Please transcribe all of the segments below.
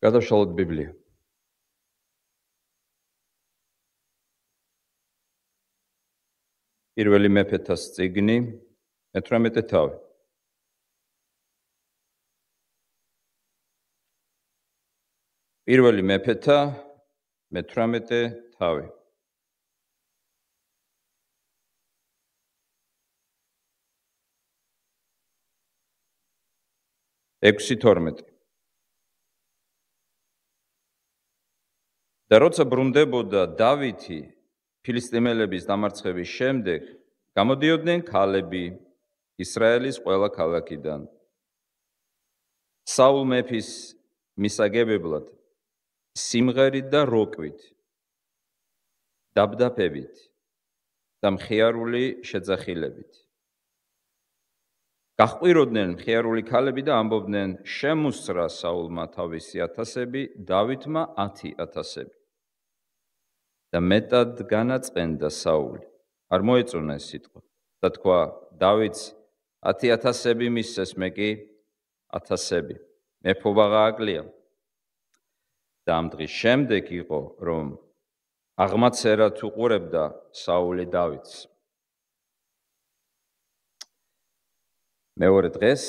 გადავშალოთ ბიბლია. პირველი მეფეთას წიგნი, 18 თავი. პირველი მეფეთა, 18 თავი. ექვსი 12. და როცა ბრუნდებოდა დავითი ფილისტიმელების დამარცხების შემდეგ, გამოდიოდნენ ქალები ისრაელის ყველა ქალაქიდან. საულ მეფის მისაგებებლად სიმღერით და როკვით, დაბდაბებით და მხიარული შეძახილებით. გაჰყვიროდნენ მხიარული ქალები და ამბობდნენ, შემუსრა საულმა თავისი 1000-ები, დავითმა 10,000-ები. და მეტად განაწყენდა საული. არ მოეწონა ეს სიტყვა. და თქვა, დავითს 10,000-ები მისცეს, მე კი 1000-ები. მეფობა გააკლია. და ამ დღის შემდეგ იყო, რომ აღმაცერად უყურებდა საული დავითს. მეორე დღეს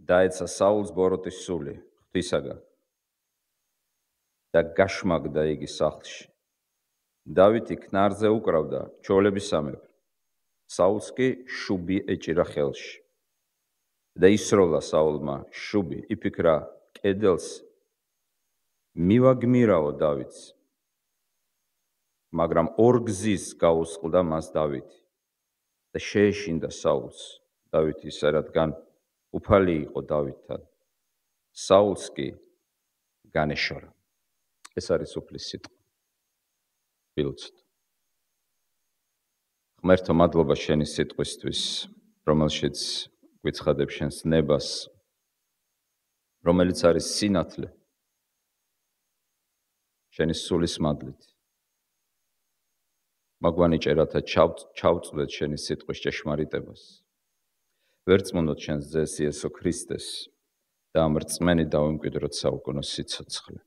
დაეცა საულს ბოროტის სული ღვთისაგან და გაშმაგდა იგი სახლში. დავითი ქნარზე უკრავდა ჩვეულებისამებრ. საულს კი შუბი ეჭირა ხელში. და ისროლა საულმა შუბი, იფიქრა კედელს მივაგმირავო დავითს. მაგრამ ორ გზის გაუსყლდა მას დავითი და შეეშინდა საულს. დავითის რადგან უფალი იყო დავითთან. საულს კი განეშორა. ეს არის უფლის სიტყვა. ვილოცოთ. ღმერთო, მადლობა შენი სიტყვისთვის, რომელშიც გვიცხადებ შენს ნებას, რომელიც არის სინათლე შენი სულის მადლით. მაგვანიჭე, რათა ჩავწვდეთ შენი სიტყვის ჭეშმარიტებას. ვერწმუნოთ შენს ძეს იესო ქრისტეს და ამ რწმენი დავემკვიდროთ საუკუნო სიცოცხლე.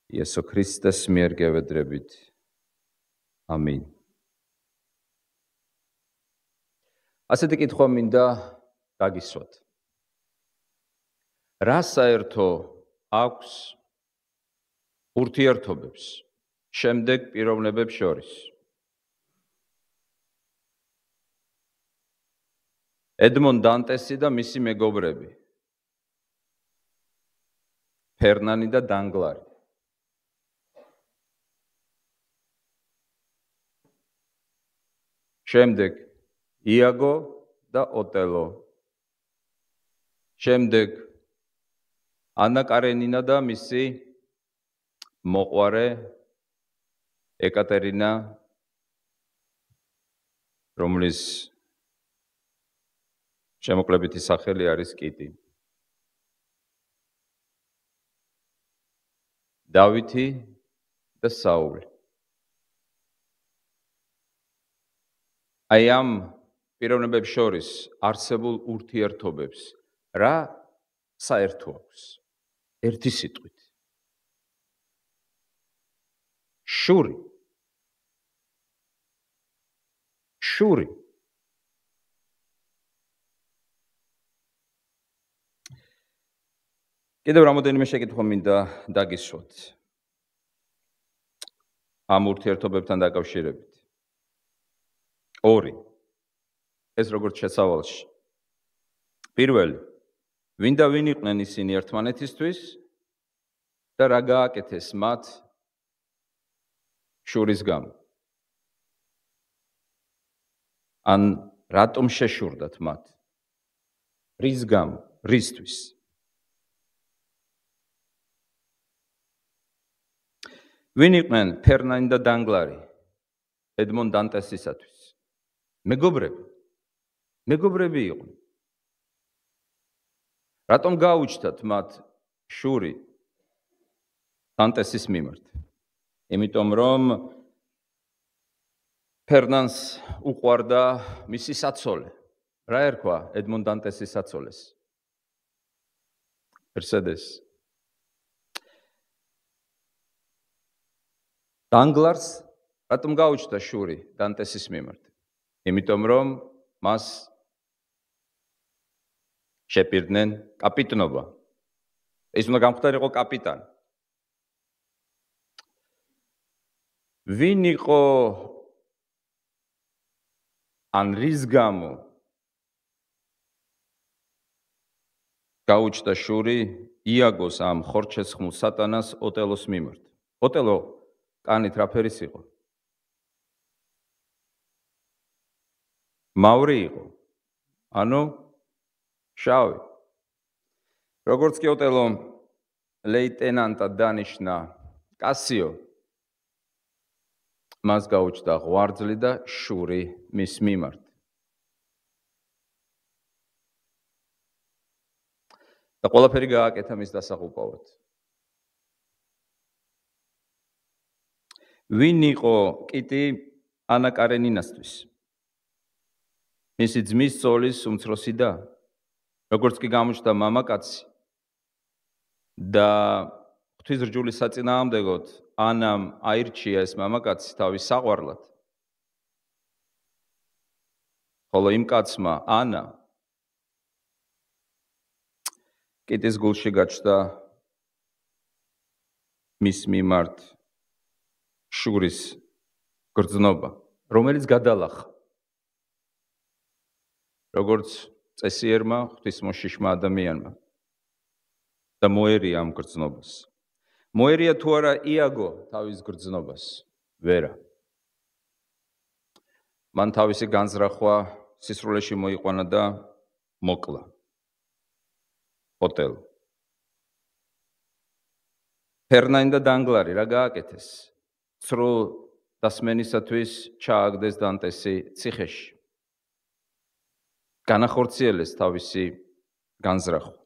იესო ქრისტეს მიერ გევედრებით. ამინ. ასეთი კითხვა მინდა გაგისვათ. რა საერთო აქვს ურთიერთობებს შემდეგ პიროვნებებს შორის? ედმონ დანტესი და მისი მეგობრები, ფერნანი და დანგლარი. შემდეგ იაგო და ოტელო. შემდეგ ანა კარენინა და მისი მოყვარე ეკატერინა, რომლის შემოκლებითი სახელი არის კიტი. დავითი და საული. აი ამ პიროვნებებს შორის არსებულ ურთიერთობებს რა საერთო აქვს? ერთი სიტყვით. შური. შური. კიდევ რამოდენიმე შეკითხვა მინდა დაგისვათ ამ ურთიერთობებთან დაკავშირებით. 2. ეს როგორც შესავალში. პირველი, ვინ და ვინ იყვნენ ისინი ერთმანეთისთვის და რა გააკეთეს მათ შურის გამო? ან რატომ შეშურდათ მათ? რის გამო? რისთვის? ვინ იყვნენ ფერნანი და დანგლარი ედმონ დანტესისათვის? მეგობრები. მეგობრები იყვნენ. რატომ გაუჩნდათ მათ შური დანტესის მიმართ? იმიტომ რომ ფერნანს უყვარდა მისი საცოლე. რა ერქვა ედმონ დანტესის საცოლეს? ერთსედეს დანგლარს რატომ გაუჩნდა შური დანტესის მიმართ? იმიტომ რომ მას შეპირდნენ კაპიტნობა. ის უნდა გამხდარიყო კაპიტანი. ვინ იყო ან რის გამო გაუჩნდა შური იაგოს ამ ხორჩესხმულ სატანას ოტელოს მიმართ? ოტელო კანით რა ფერის იყო? მავრი იყო. ანუ შავი. როგორც კი ოტელო ლეიტენანტად დანიშნა კასიო, მას გაუჩნდა ღვარძლი და შური მის მიმართ. და ყველაფერი გააკეთა მის დასაღუპავად. ვინ იყო კიტი ანა კარენინასთვის? მისი ძმის ცოლის უმცროსი და როგორც კი გამოჩნდა მამაკაცი და ღვთისმსრჯულის საწინააღმდეგოდ ანამ აირჩია ეს მამაკაცი თავის საყვარლად. ხოლო იმ კაცმა ანა კიტის გულში გაჩნდა მის მიმართ შურის გრძნობა, რომელიც გადალახა. როგორც წესიერმა ღვთისმოშიშმა ადამიანმა და მოერია ამ გრძნობას. მოერია თუ არა იაგო თავის გრძნობას? ვერა. მან თავისი განზრახვა სისრულეში მოიყვანა და მოკლა. ოტელო. ფერნანდო დანგლარი რა გააკეთეს? ცრუ დასმენისათვის ჩააგდეს დანტესი ციხეში. განახორციელეს თავისი განზრახვა.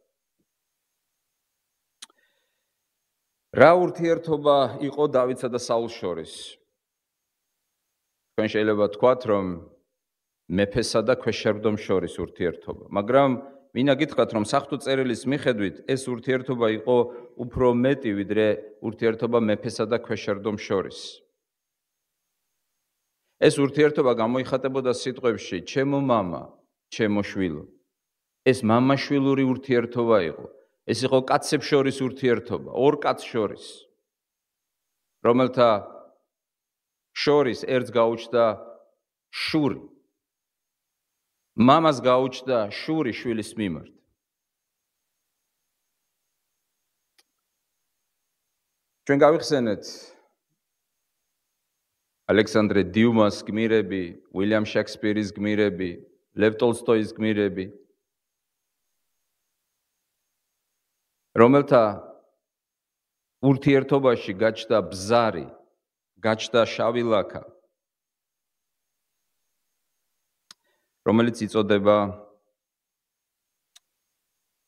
რა ურთიერთობა იყო დავითსა და საულს შორის? თქვენ შეიძლება თქვათ, რომ მეფესა და ქვეშევრდომ შორის ურთიერთობა, მაგრამ მინდა გითხრათ, რომ საღვთო წერილის მიხედვით ეს ურთიერთობა იყო უფრო მეტი, ვიდრე ურთიერთობა მეფესა და ქვეშევრდომ შორის. ეს ურთიერთობა გამოიხატებოდა სიტყვებში ჩემო მამა, ჩემო შვილო. ეს მამა-შვილური ურთიერთობა იყო. ეს იყო კაცებს შორის ურთიერთობა, ორ კაცს შორის, რომელთა შორის ერთს გაუჩნდა შური. მამას გაუჩნდა შური შვილის მიმართ. ჩვენ გავიხსენეთ ალექსანდრე დიუმას გმირები, უილიამ შექსპირის გმირები, ლევ ტოლსტოის გმირები, რომელთა ურთიერთობაში გაჩნდა ბზარი, გაჩნდა შავი ლაქა, რომელიც იწოდება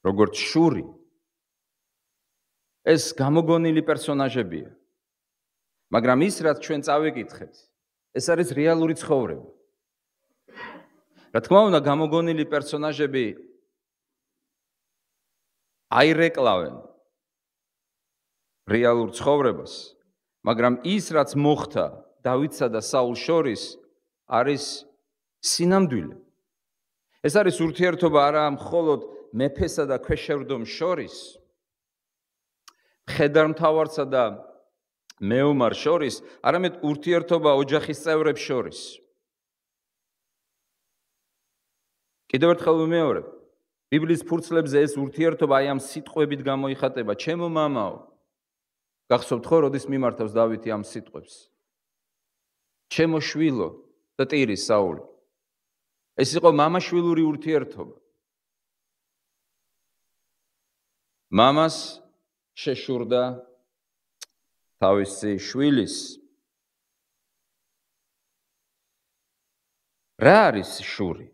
როგორც შური. ეს გამოგონილი პერსონაჟებია. მაგრამ ის, რაც ჩვენ წავიკითხეთ, ეს არის რეალური ცხოვრება. რა თქმა უნდა, გამოგონილი პერსონაჟები აირეკლავენ რეალურ ცხოვრებას, მაგრამ ის, რაც მოხდა დავითსა და საულს შორის, არის სინამდვილე. ეს არის ურთიერთობა არა მხოლოდ მეფესა და ქვეშევრდომს შორის, მხედართმთავარსა და მეომარს შორის, არამედ ურთიერთობა ოჯახის წევრებს შორის. კიდევ ერთხელ ვიმეორებ, ბიბლიის ფურცლებზე ეს ურთიერთობა აი ამ სიტყვებით გამოიხატება, ჩემო მამაო. გახსოვთ ხო, როდის მიმართავს დავითი ამ სიტყვებს? ჩემო შვილო და ტირის საული. ეს იყო მამა-შვილური ურთიერთობა. მამას შეშურდა თავისი შვილის. რა არის შური?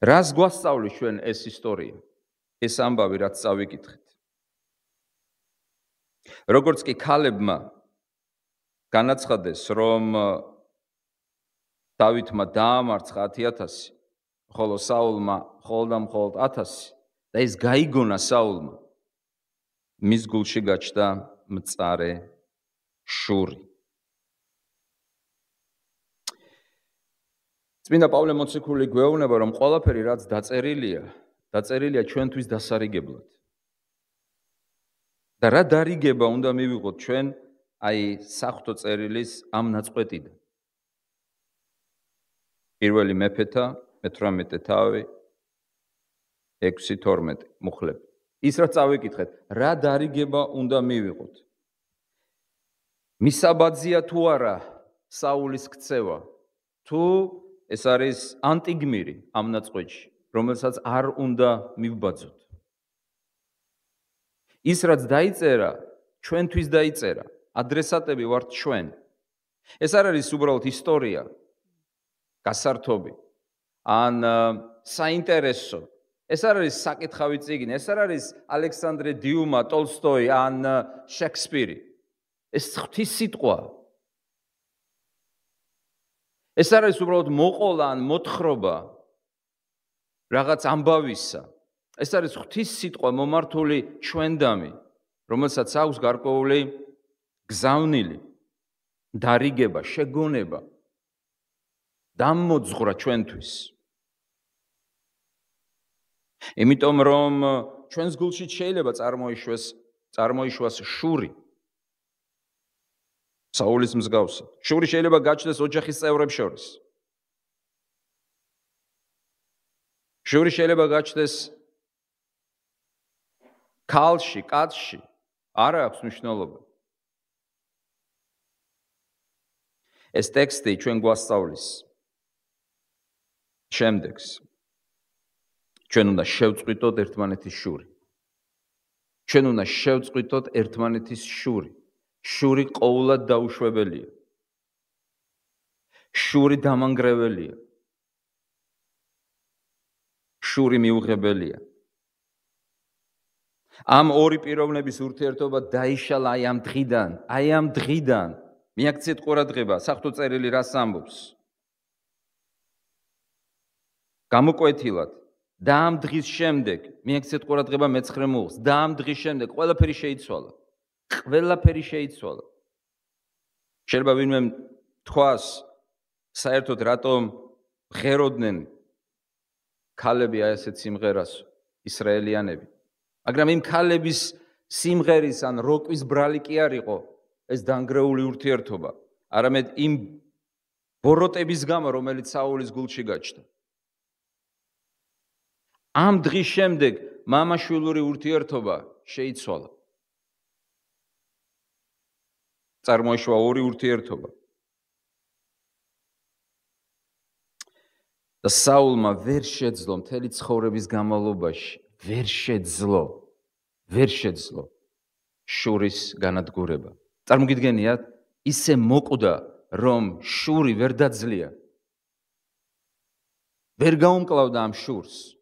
რას გვასწავლის ჩვენ ეს ისტორია? ეს ამბავი, რაც წავიკითხეთ. როგორც კი ქალებმა განაცხადეს, რომ დავითმა დაამარცხა 10,000, ხოლო საულმა მხოლოდ 1000 და ის გაიგონა საულმა. მის გულში გაჩნდა მწარე შური. წმინდა პავლე მოციქული გვეუბნება, რომ ყველაფერი რაც დაწერილია ჩვენთვის დასარიგებლად. და რა დარიგება უნდა მივიღოთ ჩვენ საღვთო წერილის ამ ნაწყვეტიდან. პირველი მეფეთა 18 თავი 6:12 მუხლებ. ის რა წავიკითხეთ, რა დარიგება უნდა მივიღოთ. მისაბაძია თუ არა საულის ქცევა, თუ ეს არის ანტიგმირი ამ ნაწყვეტში, რომელსაც არ უნდა მივბაძოთ. ის რაც დაიწერა, ჩვენთვის დაიწერა, ადრესატები ვართ ჩვენ. ეს არ არის უბრალოდ ისტორია, გასართობი, ან საინტერესო. ეს არ არის საკითხავი წიგნი, ეს არ არის ალექსანდრე დიუმა, ტოლსტოი ან შექსპირი. ეს ღვთის სიტყვა. ეს არ არის უბრალოდ მოყოლა ან მოთხრობა რაღაც ამბავისა. ეს არის ღვთის სიტყვა მომართული ჩვენდამი, რომელსაც აქვს გარკვეული გზავნილი, დარიგება, შეგონება, დამოძღვრა ჩვენთვის. იმიტომ რომ ჩვენს გულში შეიძლება წარმოიშვას შური. საულის მსგავსად. შური შეიძლება გაჩნდეს ოჯახის წევრებს შორის. შური შეიძლება გაჩნდეს ქალში, კაცში. არ აქვს მნიშვნელობა. ეს ტექსტი ჩვენ გვასწავლის შემდეგს. ჩვენ უნდა შევწყვიტოთ ერთმანეთის შური. ჩვენ უნდა შევწყვიტოთ ერთმანეთის შური. შური ყოვლად დაუშვებელია. შური დამანგრეველია. შური მიუღებელია. ამ ორი პიროვნების ურთიერთობა დაიშალა აი ამ დღიდან. მიაქციეთ ყურადღება, საღვთო წერილი რას ამბობს? გამოკვეთილად და ამ დღის შემდეგ, მიაქციეთ ყურადღება მე-9 მუხლს, და ამ დღის შემდეგ ყველაფერი შეიცვალა. ყველაფერი შეიცვალა. შეიძლება ვინმე თქვას, საერთოდ რატომ ღეროდნენ ქალები ასეთ სიმღერას, ისრაელიანები. მაგრამ იმ ქალების სიმღერის ან როკვის ბრალი კი არ იყო ეს დანგრეული ურთიერთობა, არამედ იმ ბოროტების გამო, რომელიც საულის გულში გაჩნდა. ამ დღის შემდეგ მამა-შვილური ურთიერთობა შეიცვალა. წარმოიშვა ორი ურთიერთობა. და საულმა ვერ შეძლო მთელი ცხოვრების განმავლობაში, ვერ შეძლო შურის განადგურება. წარმოგიდგენიათ, ისე მოკვდა, რომ შური ვერ დაძლია. ვერ გაუმკლავდა ამ შურს.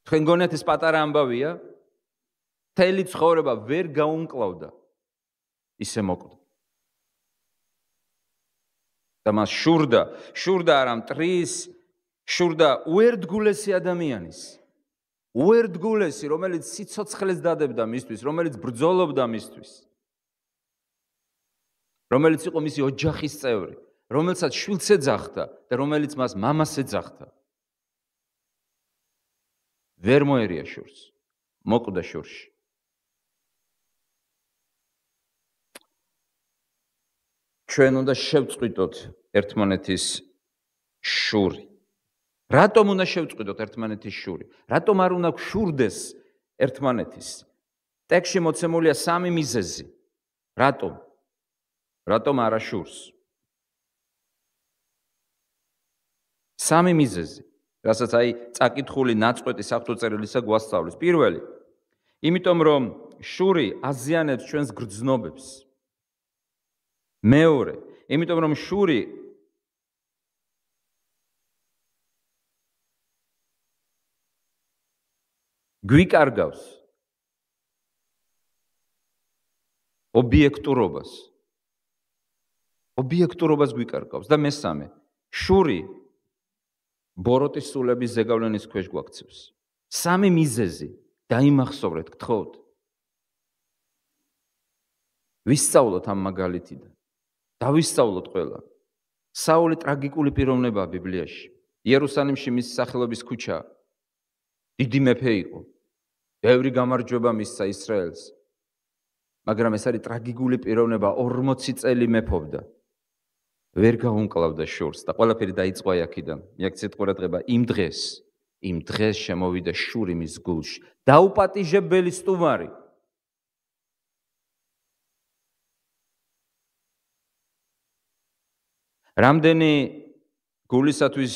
თქვენ გონიათ ეს პატარა ამბავია? მთელი ცხოვრება ვერ გაუმკლავდა. ისე მოკვდა. და მას შურდა არა მტრის, შურდა უერთგულესი ადამიანის. უერთგულესი, რომელიც სიცოცხლეს დადებდა მისთვის, რომელიც ბრძოლობდა მისთვის. რომელიც იყო მისი ოჯახის წევრი, რომელსაც შვილს ეძახდა და რომელიც მას მამას ეძახდა. ვერ მოერია შურს, მოკვდა შურში. ჩვენ უნდა შევწყვიტოთ ერთმანეთის შური. რატომ უნდა შევწყვიტოთ ერთმანეთის შური? რატომ არ უნდა გშურდეს ერთმანეთის? ტექსტში მოცემულია 3 მიზეზი. რატომ? რატომ არა შურს? 3 მიზეზი, რასაც წაკითხული ნაწყვეტი საღვთო წერილისა გვასწავლის. პირველი, იმიტომ რომ შური აზიანებს ჩვენს გრძნობებს. მეორე, იმიტომ რომ შური გვიკარგავს ობიექტურობას. ობიექტურობას გვიკარგავს და მესამე, შური ბოროტის სულების ზეგავლენის ქვეშ გვაქცევს. სამი მიზეზი დაიმახსოვრეთ, გთხოვთ. ვისწავლოთ ამ მაგალითიდან. დავისწავლოთ ყველა. საული ტრაგიკული პიროვნებაა ბიბლიაში. იერუსალიმში მის სახელობის ქუჩა. დიდი მეფე იყო. ბევრი გამარჯვება მისცა ისრაელს. მაგრამ ეს არის ტრაგიკული პიროვნება, 40 წელი მეფობდა. ვერ გაუმკლავდა შორს და ყველაფერი დაიწყო აქედან. მიაქცეთ ყურადღება, იმ დღეს შემოვიდა შური მის გულში. დაუპატიჟებელი სტუმარი. რამდენი გულისათვის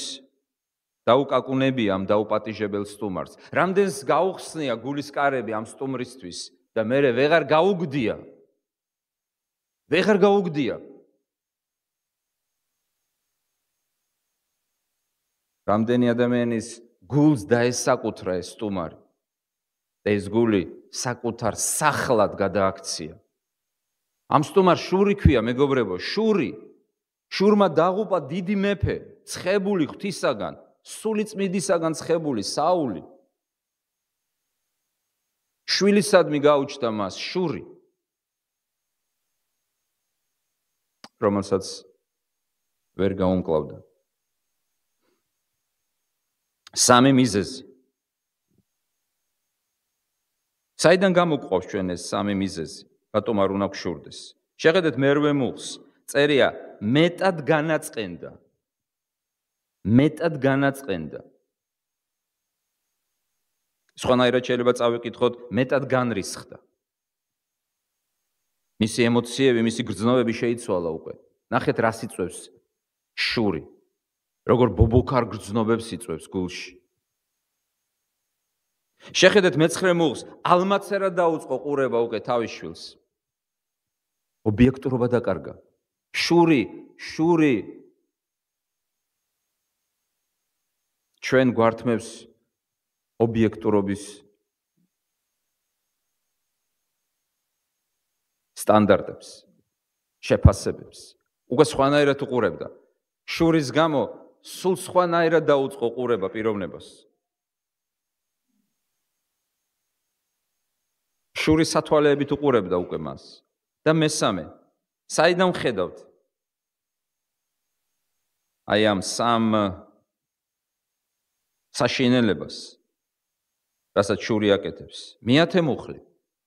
დაუკაკუნებია ამ დაუპატიჟებელ სტუმარს. რამდენს გაუხსნია გულის კარები ამ სტუმრისთვის და მერე ვეღარ გაუგდია. რამდენი ადამიანის გულს დაესაკუთრა ეს სტუმარი და ეს გული საკუთარ სახლად გადააქცია. ამ სტუმარს შური ქვია, მეგობრებო, შური. შურმა დაღუპა დიდი მეფე, ცხებული ღვთისაგან, სულიწმიდისაგან ცხებული საული. შვილისადმი გაუჩნდა მას შური, რომელსაც ვერ გაუმკლავდა. სამი მიზეზი. საიდან გამოგყავს ჩვენ ეს სამი მიზეზი? რატომ არ უნდა გშურდეს? შეხედეთ მერვე მუხლს. წერია მეტად განაწყენდა. სხვანაირად შეიძლება წავიკითხოთ, მეტად განრისხდა. მისი ემოციები, მისი გრძნობები შეიცვალა უკვე. ნახეთ რას იწვევს შური. როგორ ბობოქარ გრძნობებს იწვევს გულში. შეხედეთ მეცხრე მუხლს, ალმაცერად დაუწყო ყურება უკვე თავის შვილს. ობიექტურობა დაკარგა. შური ჩვენ გვართმევს ობიექტურობის სტანდარტებს, შეფასებებს. უკვე სხვანაირად უყურებდა. შურის გამო სულ სხვანაირად დაუწყო ყურება პიროვნებას. შურის სათვალეებით უყურებდა უკვე მას. და მესამე, საიდან ხედავთ? აი ამ სამ საშინელებას, რასაც შური აკეთებს. მეათე მუხლი,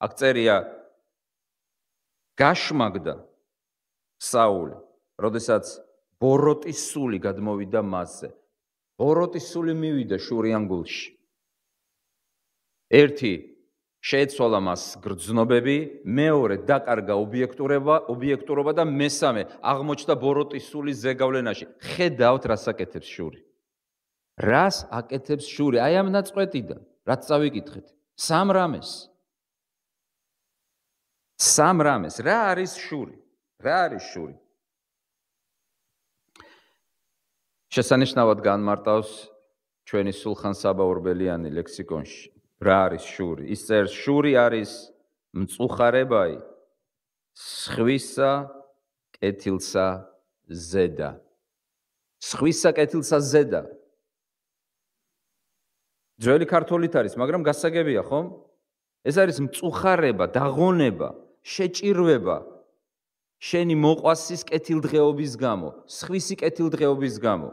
აქ წერია გაშმაგდა საული, როდესაც ბოროტის სული გადმოვიდა მასზე. ბოროტის სული მივიდა შურიან გულში. ერთი შეეცვალა მას გრძნობები, მეორე დაკარგა ობიექტურობა და მესამე აღმოჩნდა ბოროტის სულის ზეგავლენაში. ხედავთ რას აკეთებს შური. რას აკეთებს შური? აი ამ ნაწყვეტიდან, რაც წავიკითხეთ. სამ რამეს. რა არის შური? შესანიშნავად განმარტავს ჩვენი სულხან საბა ორბელიანი ლექსიკონში. რა არის შური? ის წერს, შური არის მწუხარებაი სხვისა კეთილსა ზედა. ძველი ქართულით არის, მაგრამ გასაგებია, ხომ? ეს არის მწუხარება, დაღონება, შეჭირვება შენი მოყვასის კეთილდღეობის გამო, სხვისი კეთილდღეობის გამო.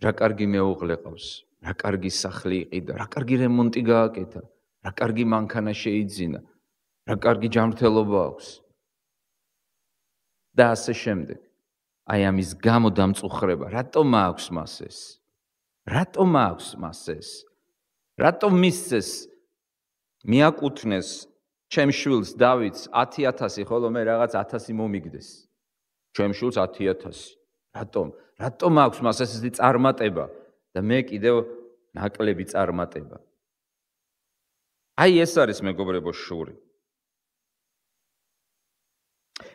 რა კარგი მეუღლე ყავს, რა კარგი სახლი იყიდა, რა კარგი რემონტი გააკეთა, რა კარგი მანქანა შეიძინა, რა კარგი ჯანმრთელობა აქვს. და ასე შემდეგ. აი ამის გამო დამწუხრება. რატომ აქვს მას ეს? რატომ მისცეს მიაკუთვნეს ჩემ შვილს დავითს 10,000, ხოლო მე რაღაც 1000 მომიგდეს. ჩემ შვილს 10,000. რატომ აქვს მას ესეთი წარმატება და მე კიდევ ნაკლები წარმატება? აი ეს არის, მეგობრებო, შური.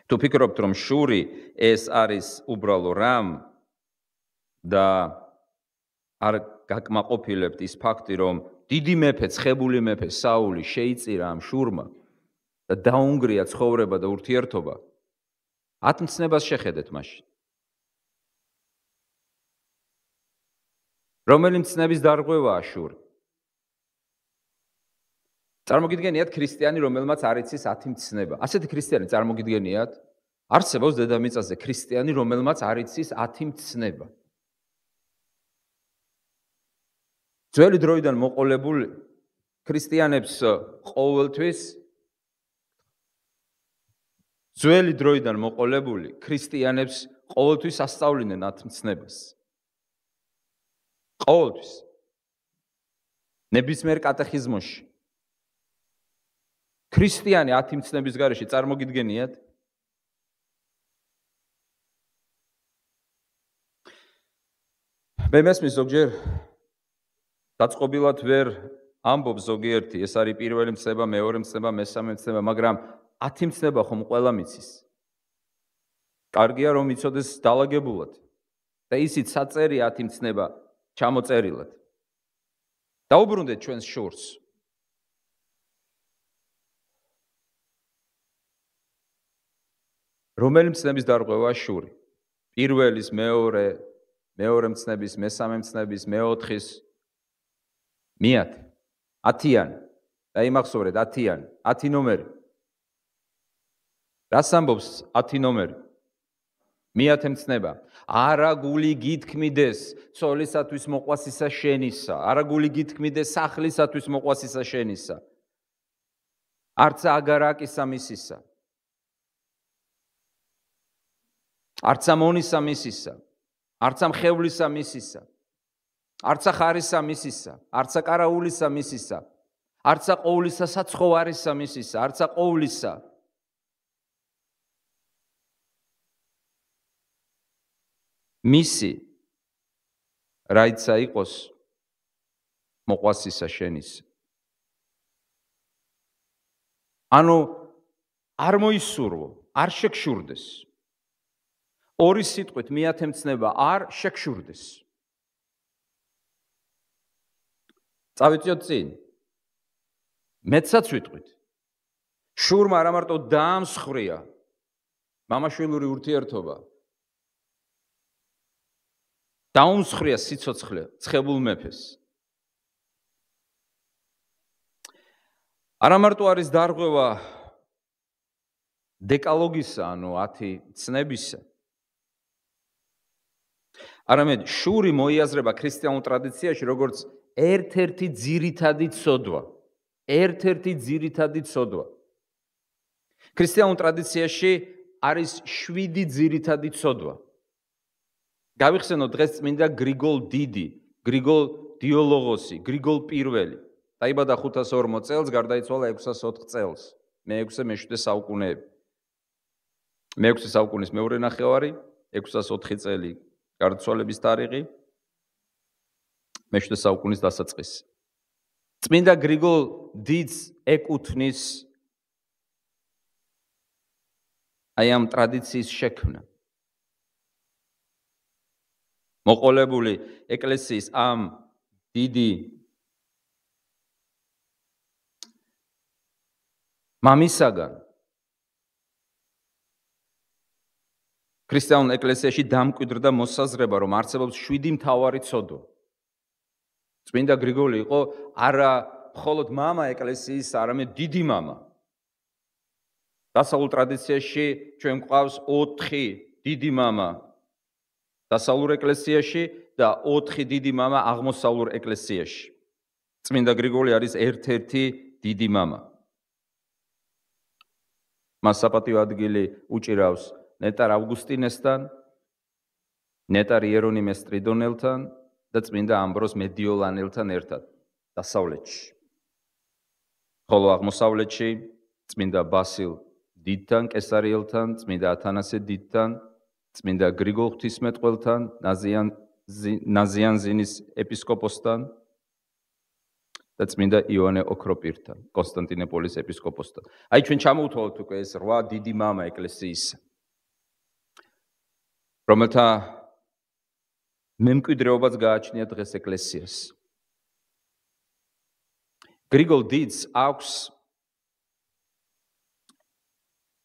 თუ ფიქრობთ, რომ შური ეს არის უბრალო რამ და არ გაკმაყოფილებთ ის ფაქტი, რომ დიდი მეფე, ცხებული მეფე საული შეიწირა ამ შურმა და დაუნგრია ცხოვრება და ურთიერთობა, ათმცნებას შეხედეთ მაშინ. რომელი მცნების დარღვევაა შური? წარმოგიდგენიათ ქრისტიანი, რომელმაც არ იცის 10 მცნება. ასეთი ქრისტიანი წარმოგიდგენიათ? არსებობს დედამიწაზე ქრისტიანი, რომელმაც არ იცის 10 მცნება. ძველი დროიდან მოყოლებული ქრისტიანებს ყოველთვის ძველი დროიდან მოყოლებული ქრისტიანებს ყოველთვის ასწავლინენ 10 მცნებას. ყოველთვის. ნებისმიერ კატეხიზმოში. ქრისტიანი 10 მცნების გარეშე წარმოგიდგენიათ? მე მესმის ზოგჯერ დაწყობილად ვერ ამბობს ზოგიერთი, ეს არის პირველი მცნება, მეორე მცნება, მესამე მცნება, მაგრამ 10 მცნება ხომ ყველა მიცის. კარგია რომ იცოდეს დალაგებულად და ისიც საწერია 10 მცნება ჩამოწერილად. დაუბრუნდეთ ჩვენს შორს. რომელი მცნების დარღვევაა შური? პირველის, მეორე მცნების, მესამე მცნების, მეოთხის, მეათე, 10-იანი. დაიმახსოვრეთ 10-იანი, 10 ნომერი. რას ამბობს 10 ნომერი? მეათე მცნება. არა გული გითქმიდეს ცოლისათვის მოყვასისა შენისა, არა გული გითქმიდეს სახლისათვის მოყვასისა შენისა. არც აგარაკისა მისისა. არცა მონისა მისისა, არცა მხევლისა მისისა, არცა ხარისა მისისა, არცა კარაულისა მისისა, არცა ყოვლისა საცხოვარისა მისისა, არცა ყოვლისა. მისი რაიცა იყოს მოყვასისა შენის. ანუ არ მოისურვო, არ შეგშურდეს. ორი სიტყვით მეათე მცნება არ შეგშურდეს. წავიწიოთ წინ. მეცაც ვიტყვით. შურმა არა მარტო დაამსხვრია მამაშვილური ურთიერთობა. დაუმსხვრია სიცოცხლე ცხებულ მეფეს. არა მარტო არის დარღვევა დეკალოგისა, ანუ 10 ცნებისა. არამედ შური მოიაზრება ქრისტიანულ ტრადიციაში როგორც ერთ-ერთი ძირითადი ცოდვა. ერთ-ერთი ძირითადი ცოდვა. ქრისტიანულ ტრადიციაში არის 7 ძირითადი ცოდვა. გავიხსენოთ დღეს წმინდა გრიგოლ დიდი, გრიგოლ დიოლოგოსი, გრიგოლ პირველი. დაიბადა 540 წელს, გარდაიცვალა 604 წელს. მე-6 მე-7 საუკუნეები. მე-6 საუკუნის მეორე ნახევარი, 604 წელი გარდაცვალების თარიღი, მე-7 საუკუნის დასაწყისი. წმინდა გრიგოლ დიდს ეკუთვნის აი ამ ტრადიციის შექმნა. მოყოლებული ეკლესიის ამ დიდი მამისაგან ქრისტიანულ ეკლესიაში დამკვიდრდა მოსაზრება, რომ არსებობს 7 მთავარი ცოდვა. წმინდა გრიგოლი იყო არა მხოლოდ მამა ეკლესიის, არამედ დიდი მამა. დასავლურ ტრადიციაში ჩვენ გვყავს 4 დიდი მამა დასავლურ ეკლესიაში და 4 დიდი მამა აღმოსავლურ ეკლესიაში. წმინდა გრიგოლი არის ერთ-ერთი დიდი მამა. მას საპატიო ადგილი უჭირავს ნეტარ ავგუსტინესთან, ნეტარ იერონიმეს ტრიდონელთან და წმინდა ამბროს მედიოლანელთან ერთად დასავლეთში. ხოლო აღმოსავლეთში წმინდა ბასილ დიდთან, კესარიელთან, წმინდა ათანასე დიდთან, წმინდა გრიგოლ ღვთისმეტყველთან, ნაზიანზინის ეპისკოპოსთან და წმინდა იოანე ოქროპირთან, კონსტანტინოპოლის ეპისკოპოსთან. აი ჩვენ ჩამოვთვალოთ უკვე ეს 8 დიდი მამა ეკლესიისა, რომელთა მემკვიდრეობაც გააჩნია დღეს ეკლესიას. გრიგოლ დიდს აქვს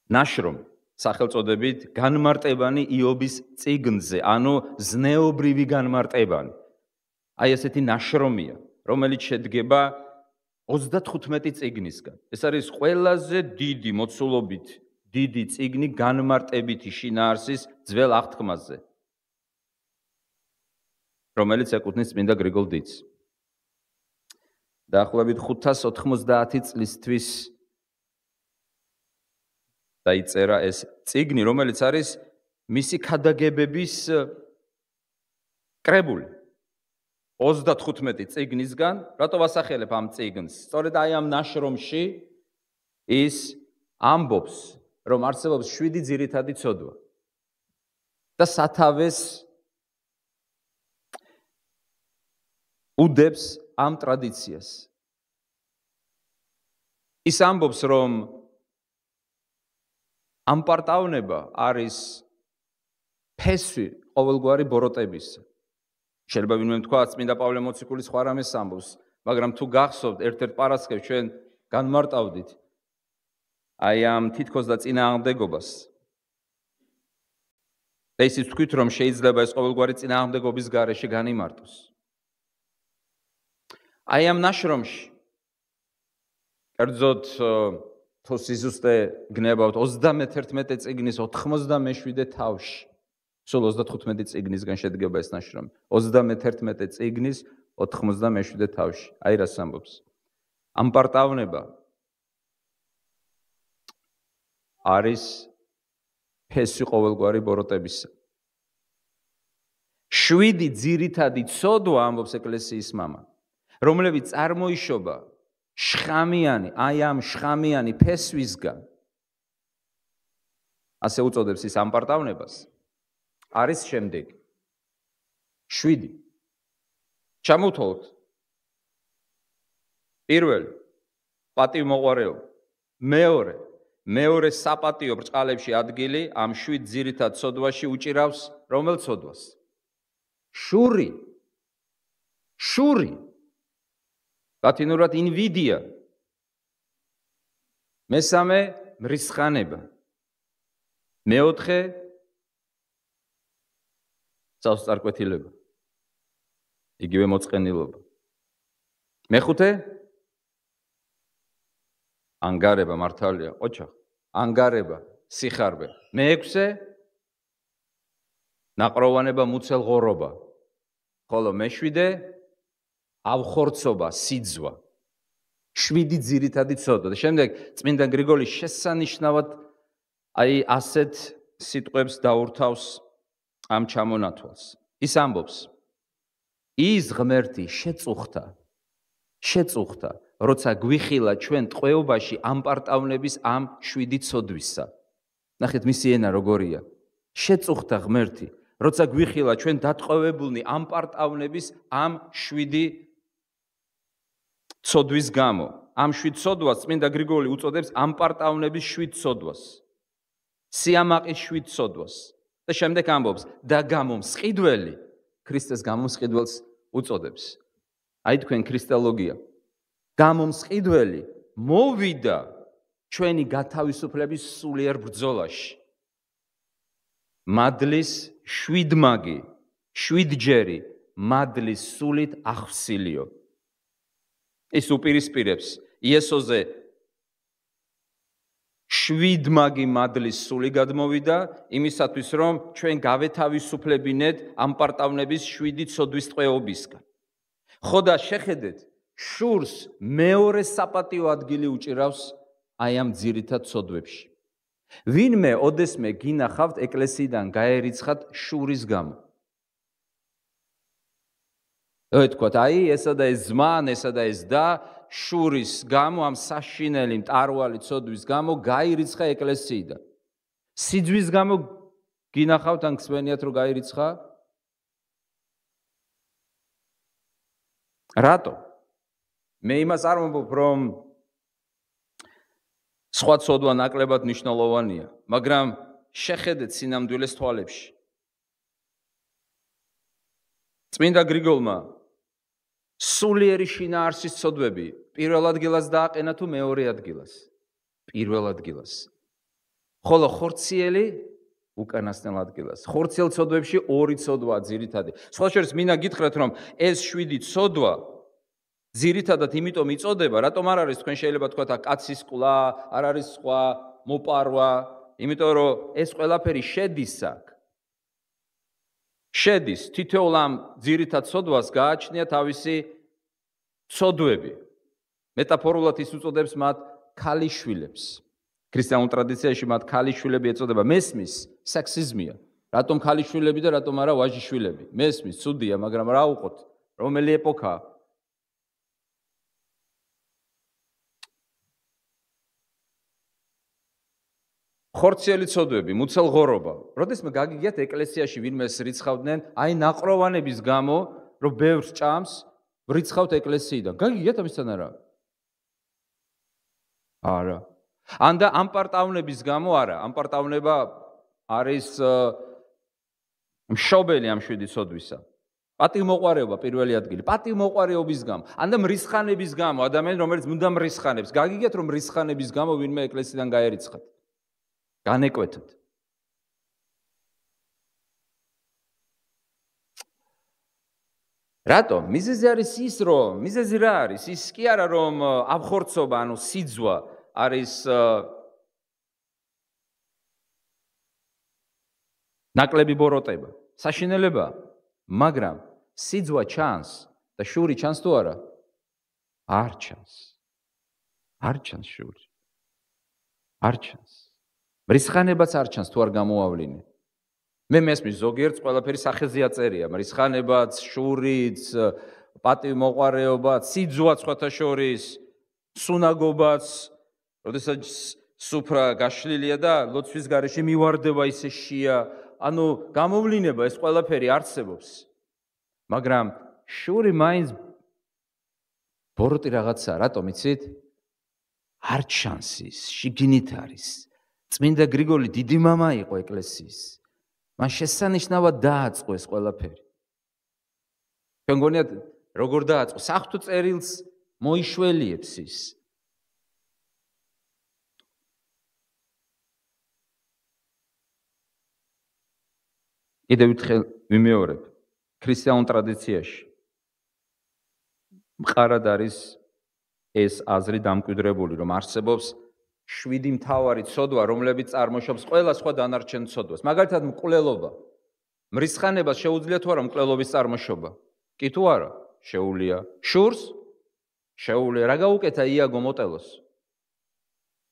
ნაშრომი სახელწოდებით განმარტებანი იობის წიგნზე, ანუ ზნეობრივი განმარტებანი. აი ესეთი ნაშრომია, რომელიც შედგება 35 წიგნისგან. ეს არის ყველაზე დიდი მოცულობით დიდი წიგნი განმარტებითი შინაარსის ძველ აღთქმაზე, რომელიც ეკუთვნის წმინდა გრიგოლ დიდს. დაახლოებით 590 წლისთვის დაიწერა ეს წიგნი, რომელიც არის მისი ქადაგებების კრებული. 35 წიგნისგან, რატო ვასახელებ ამ წიგნს? სწორედ აი ამ ნაშრომში ის ამბობს, რომ არსებობს 7 ძირითადი ცოდვა და სათავეს უდებს ამ ტრადიციას. ის ამბობს, რომ ამ პარტავნება არის ფესვი ყოველგვარი ბოროტებისა. შეიძლება ვინმე თქვა, წმინდა პავლე მოციქული სხვა რამეს ამბობს, მაგრამ თუ გახსოვთ, ერთ-ერთ პარასკევს ჩვენ განმარტავდით აი ამ თითქოს და წინააღმდეგობას. და ისიც თქვით, რომ შეიძლება ეს ყოველგვარი წინააღმდეგობის გარეშე განიმარტოს. აი ამ ნაშრომში კერძოდ თუ სიზუსტე გნებავთ 31 წიგნის 97 თავში, სულ 35 წიგნისგან შედგება ეს ნაშრომი. 31 წიგნის 97 თავში. აი რას ამბობს. ამ პარტავნება არის ფესვი ყოველგვარი ბოროტებისა. 7 ძირითადი ცოდვა ამბობს ეკლესიის მამა, რომლებიც წარმოიშობა შხამიანი, აი ამ შხამიანი ფესვისგან. ასე უწოდებს ის ამ პარტავნებას. არის შემდეგი. 7. ჩამოვთვალოთ. პირველი პატივმოყვარეობა. მეორე საპატიო ბრწყალებში ადგილი ამ 7 ძირითად ცოდვაში უჭირავს რომელ ცოდვას? შური. ლათინურად invidia. მესამე მრისხანება. მეოთხე წარკვეთილება. იგივე მოწყენილობა. მეხუთე ანგარება მართალია, ოჩახ. ანგარება, სიხარბე. მეექვსე ნაყროვანება, მუცელღორობა. ხოლო მეშვიდე ავხორცობა, სიძვა. 7 ძირითადი ცოდვა. და შემდეგ წმინდა გრიგოლი შესანიშნავად აი ასეთ სიტყვებს დაურთავს ამ ჩამონათვალს. ის ამბობს: ის ღმერთი შეწუხდა, როცა გვიხილა ჩვენ ტყვეობაში ამ პარტავნების ამ 7 ცოდვისა. ნახეთ მისი ენა როგორია. შეწუხდა ღმერთი, როცა გვიხილა ჩვენ დატყვევებულნი ამ პარტავნების ამ 7 ცოდვის გამო. ამ 7 ცოდვას წმინდა გრიგოლი უწოდებს ამ პარტავნების 7 ცოდვას. სიამაყის 7 ცოდვას. და შემდეგ ამბობს და გამომსყიდველი ქრისტეს გამომსყიდველს უწოდებს. აი თქვენ ქრისტეოლოგია. გამომსყიდველი მოვიდა ჩვენი გათავისუფლების სულიერ ბრძოლაში. მადლის 7ჯერი მადლის სულით ახსილიო. ის უპირისპირებს იესოზე 7 მადლის სული გადმოვიდა იმისათვის, რომ ჩვენ გავეთავისუფლებინეთ ამ პარტავნების 7 ცოდვის ტყვეობისგან. ხო და შეხედეთ, შურს მეორე საპატიო ადგილი უჭირავს აი ამ ძირითად ცოდვებში. ვინმე ოდესმე გინახავთ ეკლესიიდან გაერიცხათ შურის გამო. თქვათ, აი ესა და ეს ძმა, ესა და ეს და შურის გამო, ამ საშინელი მტარვალი ცოდვის გამო გაირიცხა ეკლესიიდან. სიძვის გამო გინახავთ ან გსვენიათ რომ გაირიცხა? რატო? მე იმას არ ვამბობ, რომ სხვა ცოდვა ნაკლებად მნიშვნელოვანია, მაგრამ შეხედეთ სინამდვილეს თვალებში. წმინდა გრიგოლმა სულიერი შინაარსის ცოდვები პირველ ადგილას დააყენა თუ მეორე ადგილას? პირველ ადგილას. ხოლო ხორციელი უკანასკნელ ადგილას. ხორციელ ცოდვებში ორი ცოდვაა ძირითადი. სხვა შორის მინდა გითხრათ, რომ ეს 7 ცოდვა ძირითადად იმიტომ იწოდება, რატომ არ არის თქვენ შეიძლება თქვათ, კაცის ყლა, არ არის სხვა მოპარვა, იმიტომ რომ ეს ყველაფერი შედის აქ. შედის თითოეულ ამ ძირითად ცოდვას გააჩნია თავისი ცოდვები. მეტაფორულად ის უწოდებს მათ ქალიშვილებს. ქრისტიანულ ტრადიციაში მათ ქალიშვილები ეწოდება. მესმის სექსიზმია. რატომ ქალიშვილები და რატომ არა ვაჟიშვილები? მესმის, ცუდია, მაგრამ რა უყოთ? რომელი ეპოქაა? ხორციელი ცოდვები, მუცელღორობა. როდესმე გაგიგიათ ეკლესიაში ვინმეს რიცხავდნენ, აი ნაყროვანების გამო, რომ ბევრს ჭამს, ვრიცხავთ ეკლესიიდან. გაგიგიათ ამისთან არა? არა. ანდა ამპარტავნების გამო არა. ამპარტავნება არის მშობელი ამ 7 ცოდვისა. პატივმოყვარეობა პირველი ადგილი. პატივმოყვარეობის გამო. ანდა მრისხანების გამო, ადამიანი რომელიც მუდამ მრისხანებს. გაგიგიათ რომ მრისხანების გამო ვინმე ეკლესიიდან გაერიცხათ. განეკვეთოთ. რატომ? მიზეზი არის ის, რომ მიზეზი რა არის? ის კი არა რომ აბხორცობა, ანუ სიძვა არის ნაკლები ბოროტება. საშინელებაა, მაგრამ სიძვა ჩანს და შური ჩანს თუ არა? არ ჩანს. არ ჩანს შური. არ ჩანს. მრისხანებაც არ ჩანს თუ არ გამოავლინე. მე მესმის ზოგიერთს ყველაფერი სახეზეა წერია, მრისხანებაც, შურიც, პატივმოყვარეობაც, სიძვაც სხვათა შორის, სუნაგობაც, როდესაც სუფრა გაშლილია და ლოცვის გარეშე მივარდება ისე შია, ანუ გამოვლინება ეს ყველაფერი არსებობს. მაგრამ შური მაინც ბოროტი რაღაცა, რატომ იცით? არ ჩანს ის, შიგნით არის. წმინდა გრიგოლი დიდი მამა იყო ეკლესიის. მან შესანიშნავად დააწყო ეს ყველაფერი. თქვენ გონიათ როგორ დააწყო? საღვთო წერილს მოიშველიებს ის. კიდევ ერთხელ ვიმეორებ, ქრისტიანულ ტრადიციაში მყარად არის ეს აზრი დამკვიდრებული, რომ არსებობს 7 მთავარი ცოდვა, რომლებიც წარმოშობს ყველა სხვა დანარჩენ ცოდვას. მაგალითად, მკვლელობა. მრისხანებას შეუძლია თუ არა მკვლელობის წარმოშობა? კი თუ არა? შეუძლია. შურს? შეუძლია. რა გაუკეთა იაგო მოტელოს?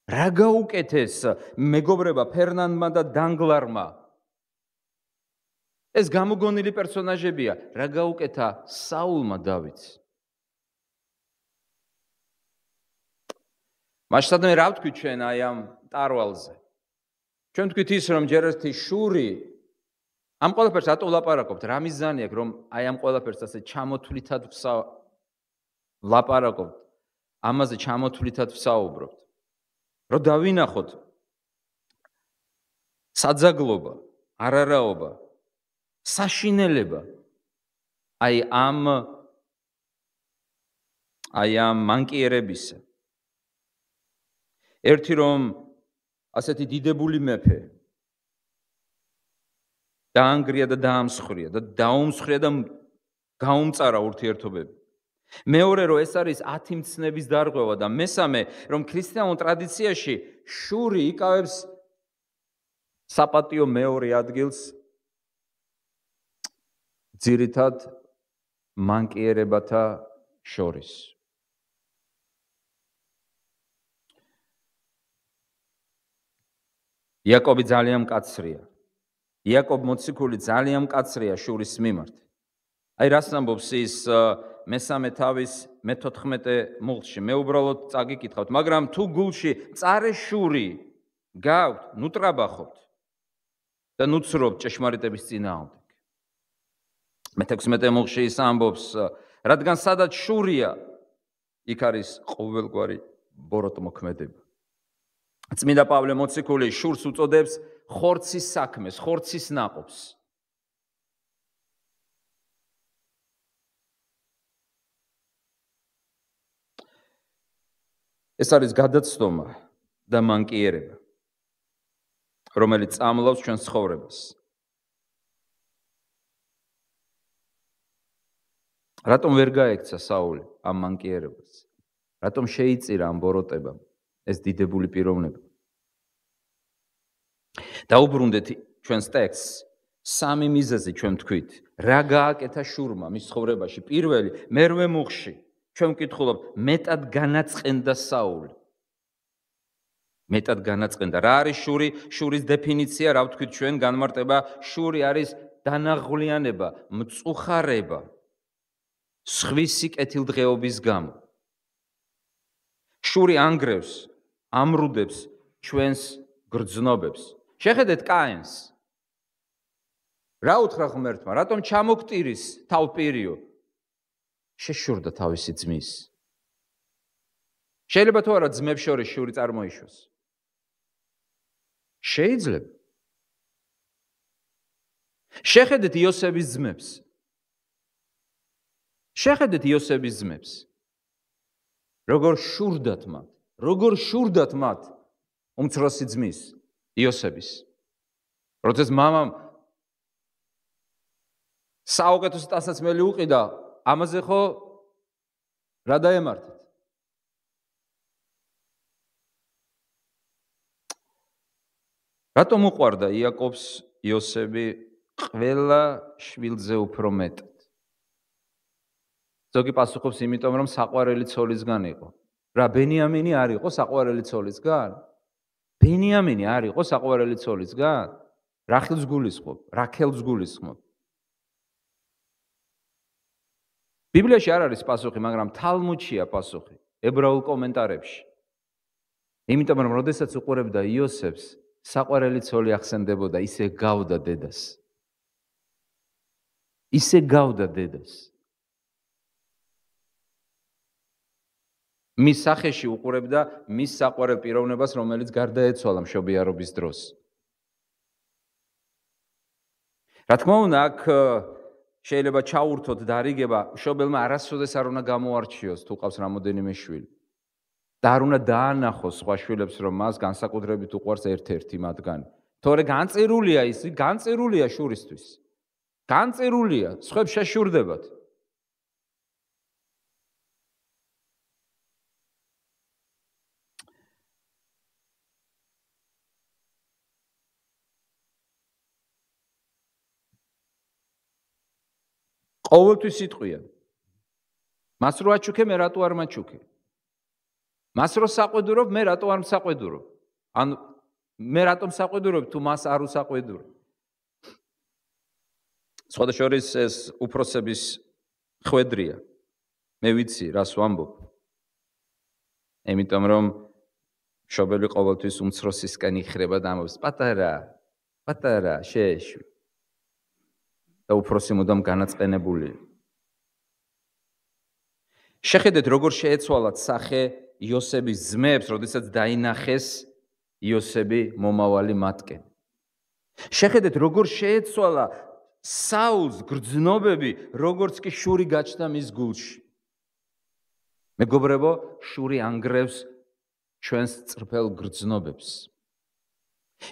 რა გაუკეთეს მეგობრება ფერნანდმა და დანგლარმა? ეს გამოგონილი პერსონაჟებია. რა გაუკეთა საულმა დავითს? მასშტაბად რა ვთქვით ჩვენ აი ამ ტარვალზე? ჩვენ ვთქვით ის, რომ ჯერ ერთი შური ამ ყველაფერს რატო ვლაპარაკობთ? რა მიზანი აქვს, რომ აი ამ ყველაფერს ასე ჩამოთვლითად ვლაპარაკობთ? ამაზე ჩამოთვლითად ვსაუბრობთ. რომ დავინახოთ საძაგლობა, არარაობა, საშინელება აი ამ მანკიერებისა. ერთი რომ ასეთი დიდებული მეფე დაანგრია და დაამსხრია და დაუმსხრია და გაუმწარა ურთიერთობები. მეორე რომ ეს არის 10 მცნების დარღვევა და მესამე რომ ქრისტიანულ ტრადიციაში შური იკავებს საპატიო მეორე ადგილს ძირითად მანკიერებათა შორის. იაკობი ძალიან მკაცრია. იაკობ მოციქული ძალიან მკაცრია შურის მიმართ. აი რას ამბობს ის მესამე თავის მე-14 მუხლში. მე უბრალოდ წაგიკითხავთ, მაგრამ თუ გულში მწარე შური გაქვთ, ნუ ტრაბახობთ და ნუ ცრობთ ჭეშმარიტების წინააღმდეგ. მე-16 მუხლში ის ამბობს, რადგან სადაც შურია, იქ არის ყოველგვარი ბოროტმოქმედება. წმინდა პავლე მოციქული შურს უწოდებს ხორცის საქმეს, ხორცის ნაყოფს. ეს არის გადაცდომა და მანკიერება. რომელიც წამლავს ჩვენს ცხოვრებას. რატომ ვერ გაექცა საული ამ მანკიერებას? რატომ შეიწირა ამ ბოროტებამ ეს დიდებული პიროვნება? დაუბრუნდეთ ჩვენს ტექსტს. 3 მიზეზი ჩვენ თქვით. რა გააკეთა შურმა მის ცხოვრებაში? პირველი, მერვე მუხში. ჩვენ ვკითხულობთ, მეტად განაწყენდა საული. მეტად განაწყენდა. რა არის შური? შურის დეფინიცია, რა ვთქვით ჩვენ, განმარტება, შური არის დანაღვლიანება, მწუხარება. სხვისი კეთილდღეობის გამო. შური ანგრევს, ამრუდებს ჩვენს გრძნობებს. შეხედეთ კაენს. რა უთხრა ღმერთმა? რატომ ჩამოგტირის თავპირიო? შეშურდა თავისი ძმის. შეიძლება თუ არა ძმებს შორის შური წარმოიშვას? შეიძლება. შეხედეთ იოსების ძმებს. შეხედეთ იოსების ძმებს. როგორ შურდათ მათ, როგორ შურდათ მათ უმცროსი ძმის, იოსების. როდესაც მამამ საუკეთესო ტანსაცმელი უყიდა, ამაზე ხო რა დაემართეთ? რატომ უყვარდა იაკობს იოსები ყველა შვილზე უფრო მეტად? ზოგი პასუხობს იმიტომ, რომ საყვარელი ცოლისგან იყო. რა ბენიამინი არ იყო საყვარელი ცოლისგან? ბენიამინი არ იყო საყვარელი ცოლისგან? რახილს გულისხმობ, რაქელს გულისხმობ. ბიბლიაში არ არის პასუხი, მაგრამ თალმუდშია პასუხი, ებრაულ კომენტარებში. იმიტომ, რომ როდესაც უყურებდა იოსებს, საყვარელი ცოლი ახსენდებოდა, ისე გავდა დედას. ისე გავდა დედას. მის სახეში უყურებდა მის საყვარელ პიროვნებას, რომელიც გარდაეცვალა მშობიარობის დროს. რა თქმა უნდა, აქ შეიძლება ჩაურთოთ დარიგება, მშობელმა არასოდეს არ უნდა გამოარჩიოს თუ ყავს რამოდენიმე შვილი. და არ უნდა დაანახოს სხვა შვილებს, რომ მას განსაკუთრებით უყვარს ერთ-ერთი მათგანი. თორე განწერულია ის, განწერულია შურისთვის. განწერულია, სხვებს შეშურდებათ. ყოველთვის სიტყვია. მას რო აჩუქე, მე რატო არ მაჩუქე? მას რო საყვედურობ, მე რატო არ მსაყვედურობ? ან მე რატომ საყვედურობ, თუ მას არ უსაყვედურებ? სხვადასხვაის ეს უფროსების ხვედრია. მე ვიცი, რას ვამბობ. იმიტომ რომ მშობელი ყოველთვის უმცროსისკენ იხრება და ამბობს, პატარა, შეეშვი. და უფროსი მუდამ განაწყენებულია. შეხედეთ, როგორ შეეცვალათ სახე იოსების ძმებს, როდესაც დაინახეს იოსები მომავალი მათკენ. შეხედეთ, როგორ შეეცვალა საულს გრძნობები, როგორც კი შური გაჩნდა მის გულში. მეგობრებო, შური ანგრევს ჩვენს წრფელ გრძნობებს.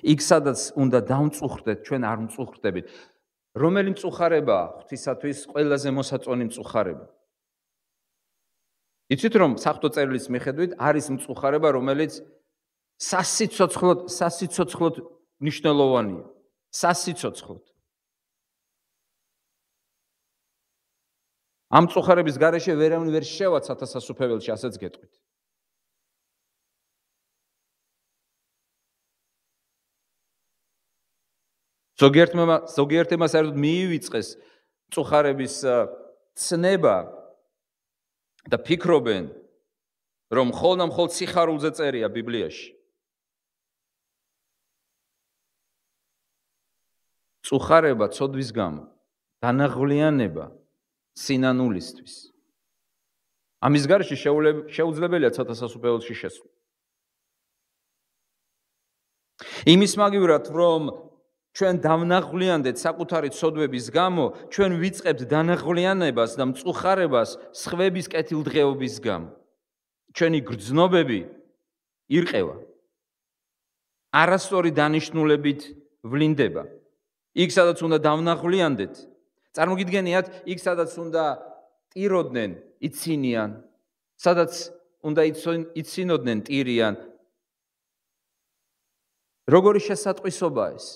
იქ სადაც უნდა დავმწუხრდეთ, ჩვენ არ მწუხრდებით. რომელი მწუხარებაა ღვთისათვის ყველაზე მოსაწონი მწუხარება? იცით რომ საღვთო წერილის მიხედვით არის მწუხარება, რომელიც სასიცოცხლოდ მნიშვნელოვანია. სასიცოცხლოდ. ამ მწუხარების გარეშე ვერავინ ვერ შევაცა სასუფეველში, ასეც გეტყვით. ზოგიერთმა საერთოდ მიივიწყეს მწუხარების ცნება და ფიქრობენ, რომ მხოლოდ სიხარულზე წერია ბიბლიაში. მწუხარება ცოდვის გამო, დანაღვლიანება სინანულისთვის. ამის გარეშე შეუძლებელია ცოტა სასუფეველში შესვლა. იმის მაგივრად, რომ ჩვენ დავნაღვლიანდეთ საკუთარი ცოდვების გამო, ჩვენ ვიწყებთ დანაღვლიანებას და მწუხარებას სხვების კეთილდღეობის გამო. ჩვენი გრძნობები ირყევა. არასწორი დანიშნულებით ვლინდება. იქ სადაც უნდა დავნაღვლიანდეთ, წარმოგიდგენიათ, იქ სადაც უნდა ტიროდნენ, იცინიან, სადაც უნდა იცინოდნენ, ტირიან. როგორი შესატყვისობაა ეს?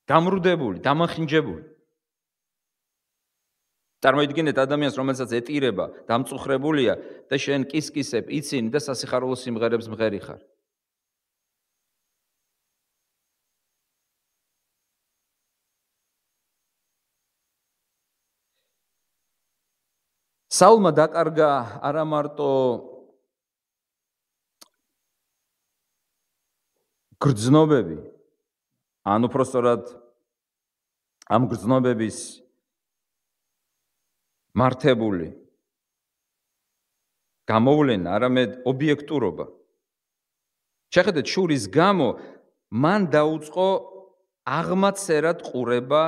გამრუდებული, დამახინჯებული. წარმოიდგინეთ ადამიანს, რომელსაც ეტირება, დამწუხრებულია და შენ კისკისებ, იცინი და სასიხარულო სიმღერებს მღერი ხარ. საულმა დაკარგა არა მარტო გრძნობები, ან უпростоრად ამ გრძნობების მართებული გამოვლენა, არამედ ობიექტურობა. შეხედეთ, შურის გამო მან დაუწყო აღმაცერად ყურება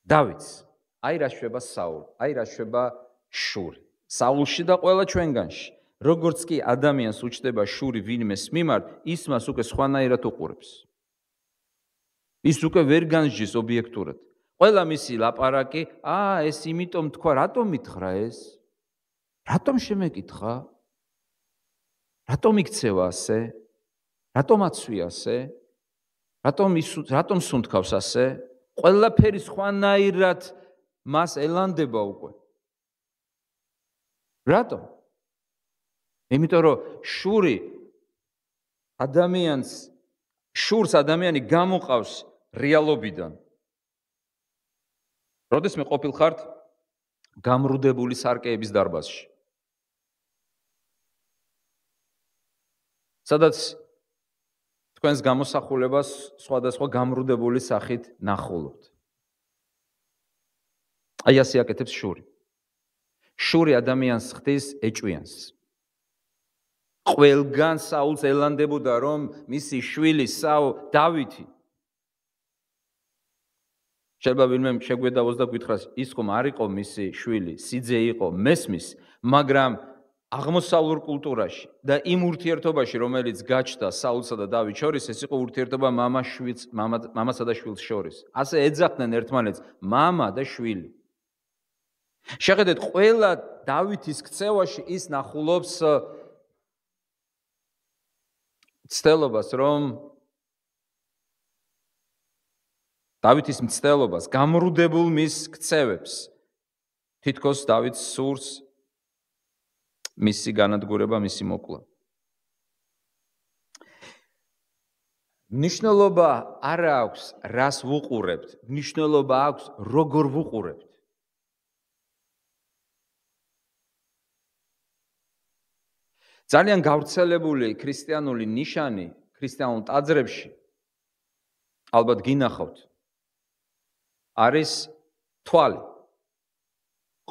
დავითს. აი რა შვება საული, აი რა შვება შური. საულში და ყველა ჩვენგანში. როგორც კი ადამიანს უჩნდება შური ვინმეს მიმართ, ის მას უკვე სხვანაირად უყურებს. ის უკვე ვერ განსჯის ობიექტურად. ყველა მისი ლაპარაკი, ეს იმიტომ თქვა, რატომ მითხრა ეს? რატომ შემეკითხა? რატომ იქცევა ასე? რატომ აცვი ასე? რატომ სუნთქავს ასე? ყველაფერი სხვანაირად მას ელანდება უკვე. რატომ? იმიტომ რომ შურს ადამიანი გამოყავს რეალობიდან. როდესმე ყოფილხართ გამრუდებული სარკეების დარბაზში. სადაც თქვენს გამოსახულებას სხვადასხვა გამრუდებული სახით ნახულობთ. აი ასე აკეთებს შური. შური ადამიანს ხდის ეჭვიანს. ყველგან საულს ელანდებოდა, რომ მისი შვილი დავითი. შეიძლება ვინმე შეგვედავოს და გითხრას, ის ხომ არ იყო მისი შვილი, სიძე იყო, მესმის, მაგრამ აღმოსავლურ კულტურაში და იმ ურთიერთობაში, რომელიც გაჩნდა საულსა და დავითს შორის, ეს იყო ურთიერთობა მამასა და შვილს შორის. ასე ეძახდნენ ერთმანეთს, მამა და შვილი. შეხედეთ, ყველა დავითის ქცევაში ის ნახულობს მცდელობას, რომ დავითის მცდელობას, გამრუდებულ მის ქცევებს, თითქოს დავითს სურს მისი განადგურება, მისი მოკლა. მნიშვნელობა არ აქვს, რას ვუყურებთ, მნიშვნელობა აქვს, როგორ ვუყურებთ. ძალიან გავრცელებული ქრისტიანული ნიშანი ქრისტიანულ ტაძრებში, ალბათ გინახავთ, არის თვალი.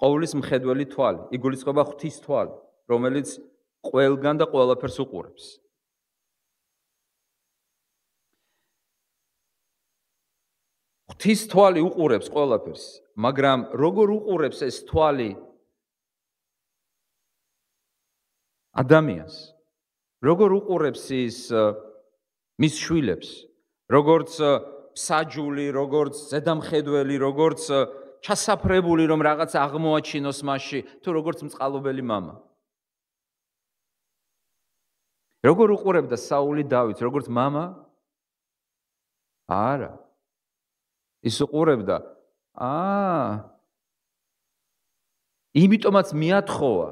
ყოვლის მხედველი თვალი, იგულისხმება ღვთის თვალი, რომელიც ყველგან და ყველაფერს უყურებს. ღვთის თვალი უყურებს ყველაფერს, მაგრამ როგორ უყურებს ეს თვალი ადამიანს? როგორ უყურებს ის მის შვილებს? როგორც საჯული, როგორც ზედამხედველი, როგორც ჩასაფრებული, რომ რაღაც აღმოაჩინოს მასში, თუ როგორც მწყალობელი მამა. როგორ უყურებდა საული დავითს, როგორც მამა? არა. ის უყურებდა, იმიტომაც მიათხოვა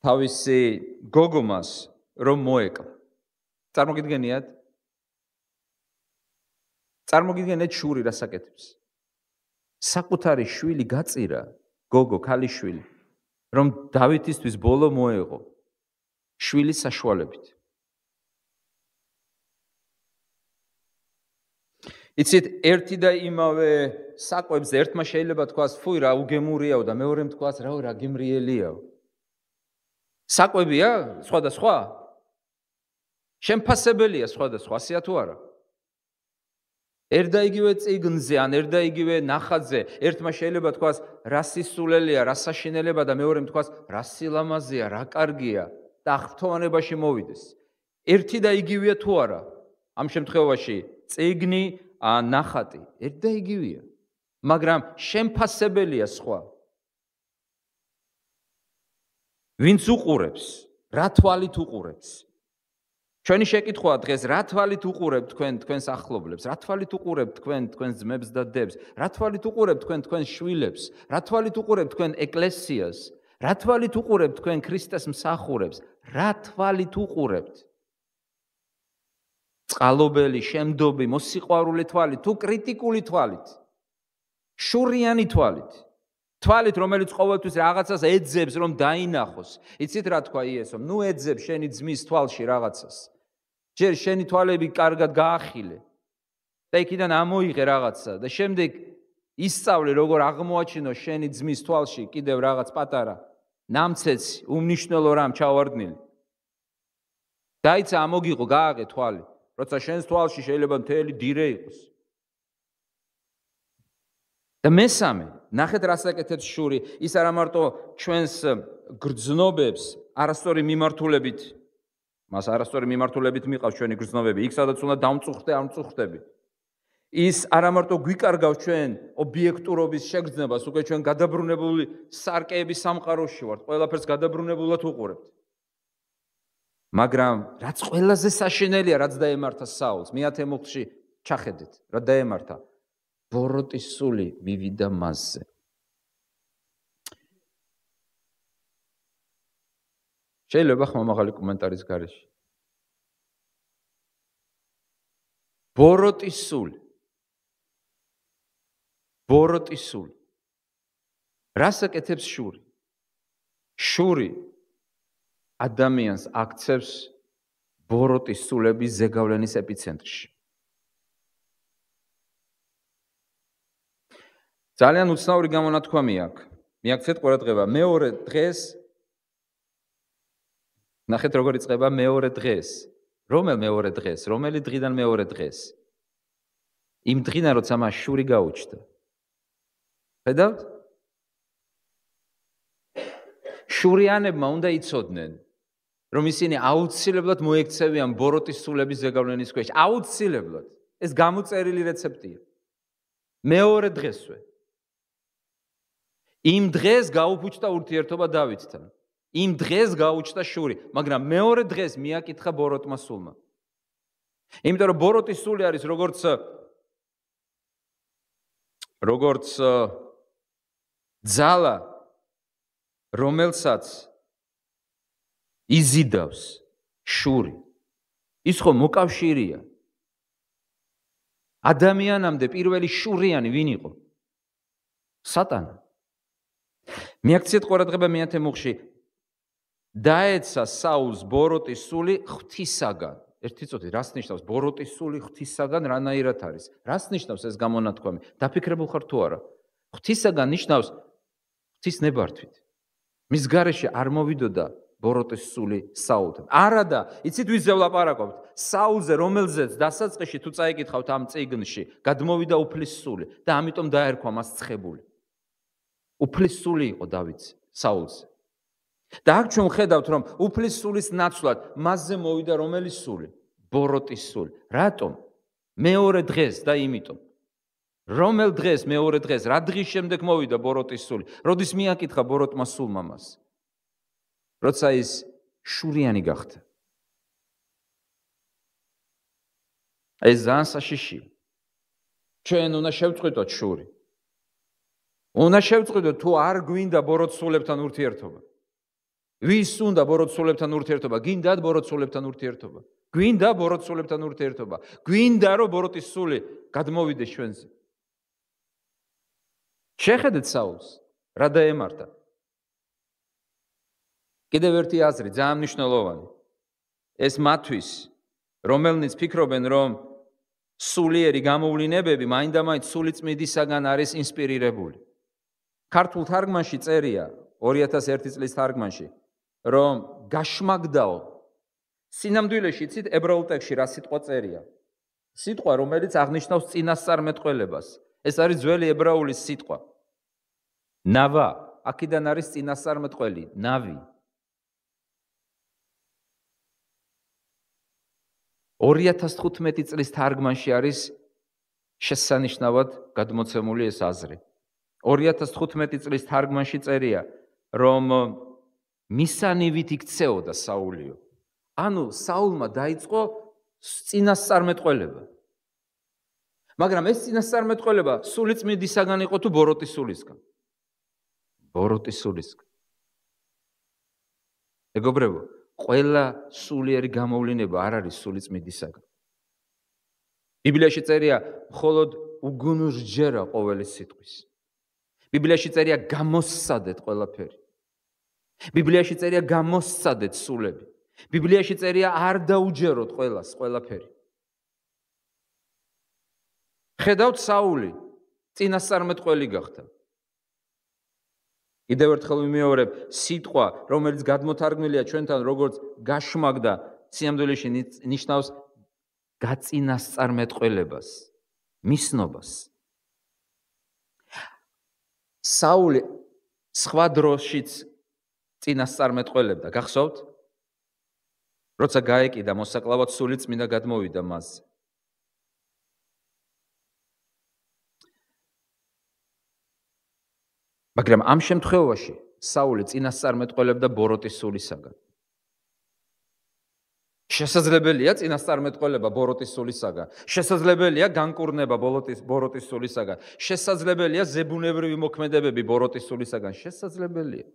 თავისი გოგომას, რომ მოეკლა. წარმოგიდგენიათ? წარმოგიდგენეთ შური რას აკეთებს. საკუთარი შვილი გაწირა, გოგო, ქალიშვილი, რომ დავითისთვის ბოლო მოეღო შვილის საშუალებით. იცით, ერთი და იმავე საკვებს ერთმა შეიძლება თქვას, ფუი რა უგემურიაო და მეორემ თქვას, რა გემრიელიაო. საკვებია სხვადასხვა? შემფასებელია სხვადასხვა, ასეა თუ არა? ერთ და იგივე წიგნზე ან ერთ და იგივე ნახატზე ერთმა შეიძლება თქვას, რა სისულელია, რა საშინელება და მეორემ თქვას, რა სილამაზეა, რა კარგია და აღფრთოვანებაში მოვიდეს. ერთი და იგივეა თუ არა? ამ შემთხვევაში წიგნი ან ნახატი ერთი და იგივეა. მაგრამ შემფასებელია სხვა. ვინც უყურებს, რა თვალით უყურებს? ჩვენი შეკითხვაა დღეს, რა თვალით უყურებთ თქვენს ახლობლებს? რა თვალით უყურებთ თქვენს ძმებს და დებს? რა თვალით უყურებთ თქვენს შვილებს? რა თვალით უყურებთ თქვენ ეკლესიას? რა თვალით უყურებთ თქვენ ქრისტეს მსახურებს? რა თვალით უყურებთ? წყალობელი, შემდობი, მოსიყვარული თვალით, თუ კრიტიკული თვალით? შურიანი თვალით? თვალით, რომელიც ყოველთვის რაღაცას ეძებს, რომ დაინახოს. იცით რა თქვა იესომ? ნუ ეძებ შენი ძმის თვალში რაღაცას. ჯერ შენი თვალები კარგად გაახილე. და იქიდან ამოიღე რაღაცა და შემდეგ ისწავლე, როგორ აღმოაჩინო შენი ძმის თვალში კიდევ რაღაც პატარა ნამცეცი, უმნიშვნელო რამ ჩავარდნილი. დაიცა ამოგიღო, გააღე თვალი, როცა შენს თვალში შეიძლება მთელი დირე იყოს. და მესამე, ნახეთ რას აკეთებს შური, ის არა მარტო ჩვენს გრძნობებს არასწორი მიმართულებით, მას არასწორი მიმართულებით მიყავს ჩვენი გრძნობები, იქ სადაც უნდა დამწუხდე, არ მწუხდები. ის არა მარტო გვიკარგავს ჩვენ ობიექტურობის შეგრძნებას, უკვე ჩვენ გადაბრუნებული სარკეების სამყაროში ვართ, ყველაფერს გადაბრუნებულად უყურებთ. მაგრამ რაც ყველაზე საშინელია, რაც დაემართა საულს, მე-10 მუხლში ჩახედეთ, რა დაემართა? ბოროტის სული მივიდა მასზე. შეიძლება ხმამაღალი კომენტარის გარეშე. ბოროტის სული. ბოროტის სული. რას აკეთებს შური? შური ადამიანს აქცევს ბოროტის სულების ზეგავლენის ეპიცენტრში. ძალიან უცნაური გამონათქვამი აქვს. მიაქცეთ ყურადღება, მეორე დღეს ნახეთ როგორ იწყება მეორე დღეს. რომელ მეორე დღეს? რომელი დღიდან მეორე დღეს? იმ დღიდან როცა მას შური გაუჩნდა. ხედავთ? შურიანებმა უნდა იცოდნენ, რომ ისინი აუცილებლად მოექცევიან ბოროტის სულების ზეგავლენის ქვეშ. აუცილებლად. ეს გამოწერილი რეცეპტია. მეორე დღესვე. იმ დღეს გაუფუჭდა ურთიერთობა დავითთან. იმ დღეს გაუჩნდა შური, მაგრამ მეორე დღეს მიაკითხა ბოროტმა სულმა. იმიტომ რომ ბოროტის სული არის როგორც ძალა, რომელსაც იზიდავს შური. ის ხო მოკავშირია. ადამიანამდე პირველი შურიანი ვინ იყო? სატანა. მიაქციეთ ყურადღება მე-10 მუხლში. დაეცა საულს ბოროტის სული ღვთისაგან. ერთი წუთი, რას ნიშნავს ბოროტის სული ღვთისაგან, რანაირად არის? რას ნიშნავს ეს გამონათქვამი? დაფიქრებულ ხარ თუ არა? ღვთისაგან ნიშნავს ღვთის ნებართვით. მის გარეშე არ მოვიდოდა ბოროტის სული საულთან. არადა, იცით ვიზე ვლაპარაკობთ? საულზე, რომელზეც დასაწყისში თუ წაიკითხავთ ამ წიგნში, გადმოვიდა უფლის სული და ამიტომ დაერქვა მას ცხებული. უფლის სული იყო დავითს საულზე. და აქ ჩვენ ხედავთ, რომ უფლის სულის ნაცვლად მასზე მოვიდა რომელი სული? ბოროტის სული. რატომ? მეორე დღეს და იმიტომ. რომელ დღეს მეორე დღეს, რა დღის შემდეგ მოვიდა ბოროტის სული? როდის მიაკითხა ბოროტმა სულმა მას? როცა ის შურიანი გახდა. ეს ძალიან საშიშია. ჩვენ უნდა შევწყვიტოთ შური. უნდა შევწყვიტოთ თუ არ გვინდა ბოროტს სულებთან ურთიერთობა. ვის უნდა ბოროტს სულებთან ურთიერთობა? გინდათ ბოროტს სულებთან ურთიერთობა? გვინდა ბოროტს სულებთან ურთიერთობა? გვინდა რომ ბოროტის სული გადმოვიდეს ჩვენზე? შეხედეთ საულს, რა დაემართა. კიდევ ერთი აზრი, ძალიან მნიშვნელოვანი. ეს მათთვის, რომელნიც ფიქრობენ, რომ სულიერი გამოვლინებები მაინდამაინც სულიწმიდისაგან არის ინსპირირებული. ქართულ თარგმანში წერია, 2001 წლის თარგმანში, რომ გაშმაგდაო. სინამდვილეში იცით ებრაულ ტექსტში რა სიტყვა წერია? სიტყვა, რომელიც აღნიშნავს წინასწარმეტყველებას. ეს არის ძველი ებრაული სიტყვა. ნავა, აქედან არის წინასწარმეტყველი, ნავი. 2015 წლის თარგმანში არის შესანიშნავად გადმოცემული ეს აზრი. 2015 წლის თარგმანში წერია, რომ მისანივით იქცეოდა საულიო. ანუ საულმა დაიწყო წინასწარმეტყველება. მაგრამ ეს წინასწარმეტყველება სულიწმიდისაგან იყო თუ ბოროტის სულისგან? ბოროტის სულისგან. მეგობრებო, ყველა სულიერი გამოვლინება არ არის სულიწმიდისაგან. ბიბლიაში წერია, მხოლოდ უგუნურჯერა ყოველი სიტყვის. ბიბლიაში წერია, გამოსცადეთ ყველაფერი. ბიბლიაში წერია, გამოსცადეთ სულები. ბიბლიაში წერია, არ დაუჯეროთ ყველაფერი. ხედავთ, საული წინასწარმეტყველი გახდა. კიდევ ერთხელ ვიმეორებ, სიტყვა, რომელიც გადმოთარგმნილია ჩვენთან როგორც გაშმაგდა, სიამდვილეში ნიშნავს გაწინასწარმეტყველებას, მისნობას. საული სხვა დროშიც წინასწარმეტყველებდა, გახსოვთ? როცა გაეკიდა მოსაკლავად, სულიწმიდა გადმოვიდა მასზე. მაგრამ ამ შემთხვევაში საული წინასწარმეტყველებდა ბოროტის სულისაგან. შესაძლებელია წინასწარმეტყველება ბოროტის სულისაგან. შესაძლებელია განკურნება ბოროტის სულისაგან. შესაძლებელია ზებუნებრივი მოქმედებები ბოროტის სულისაგან. შესაძლებელია.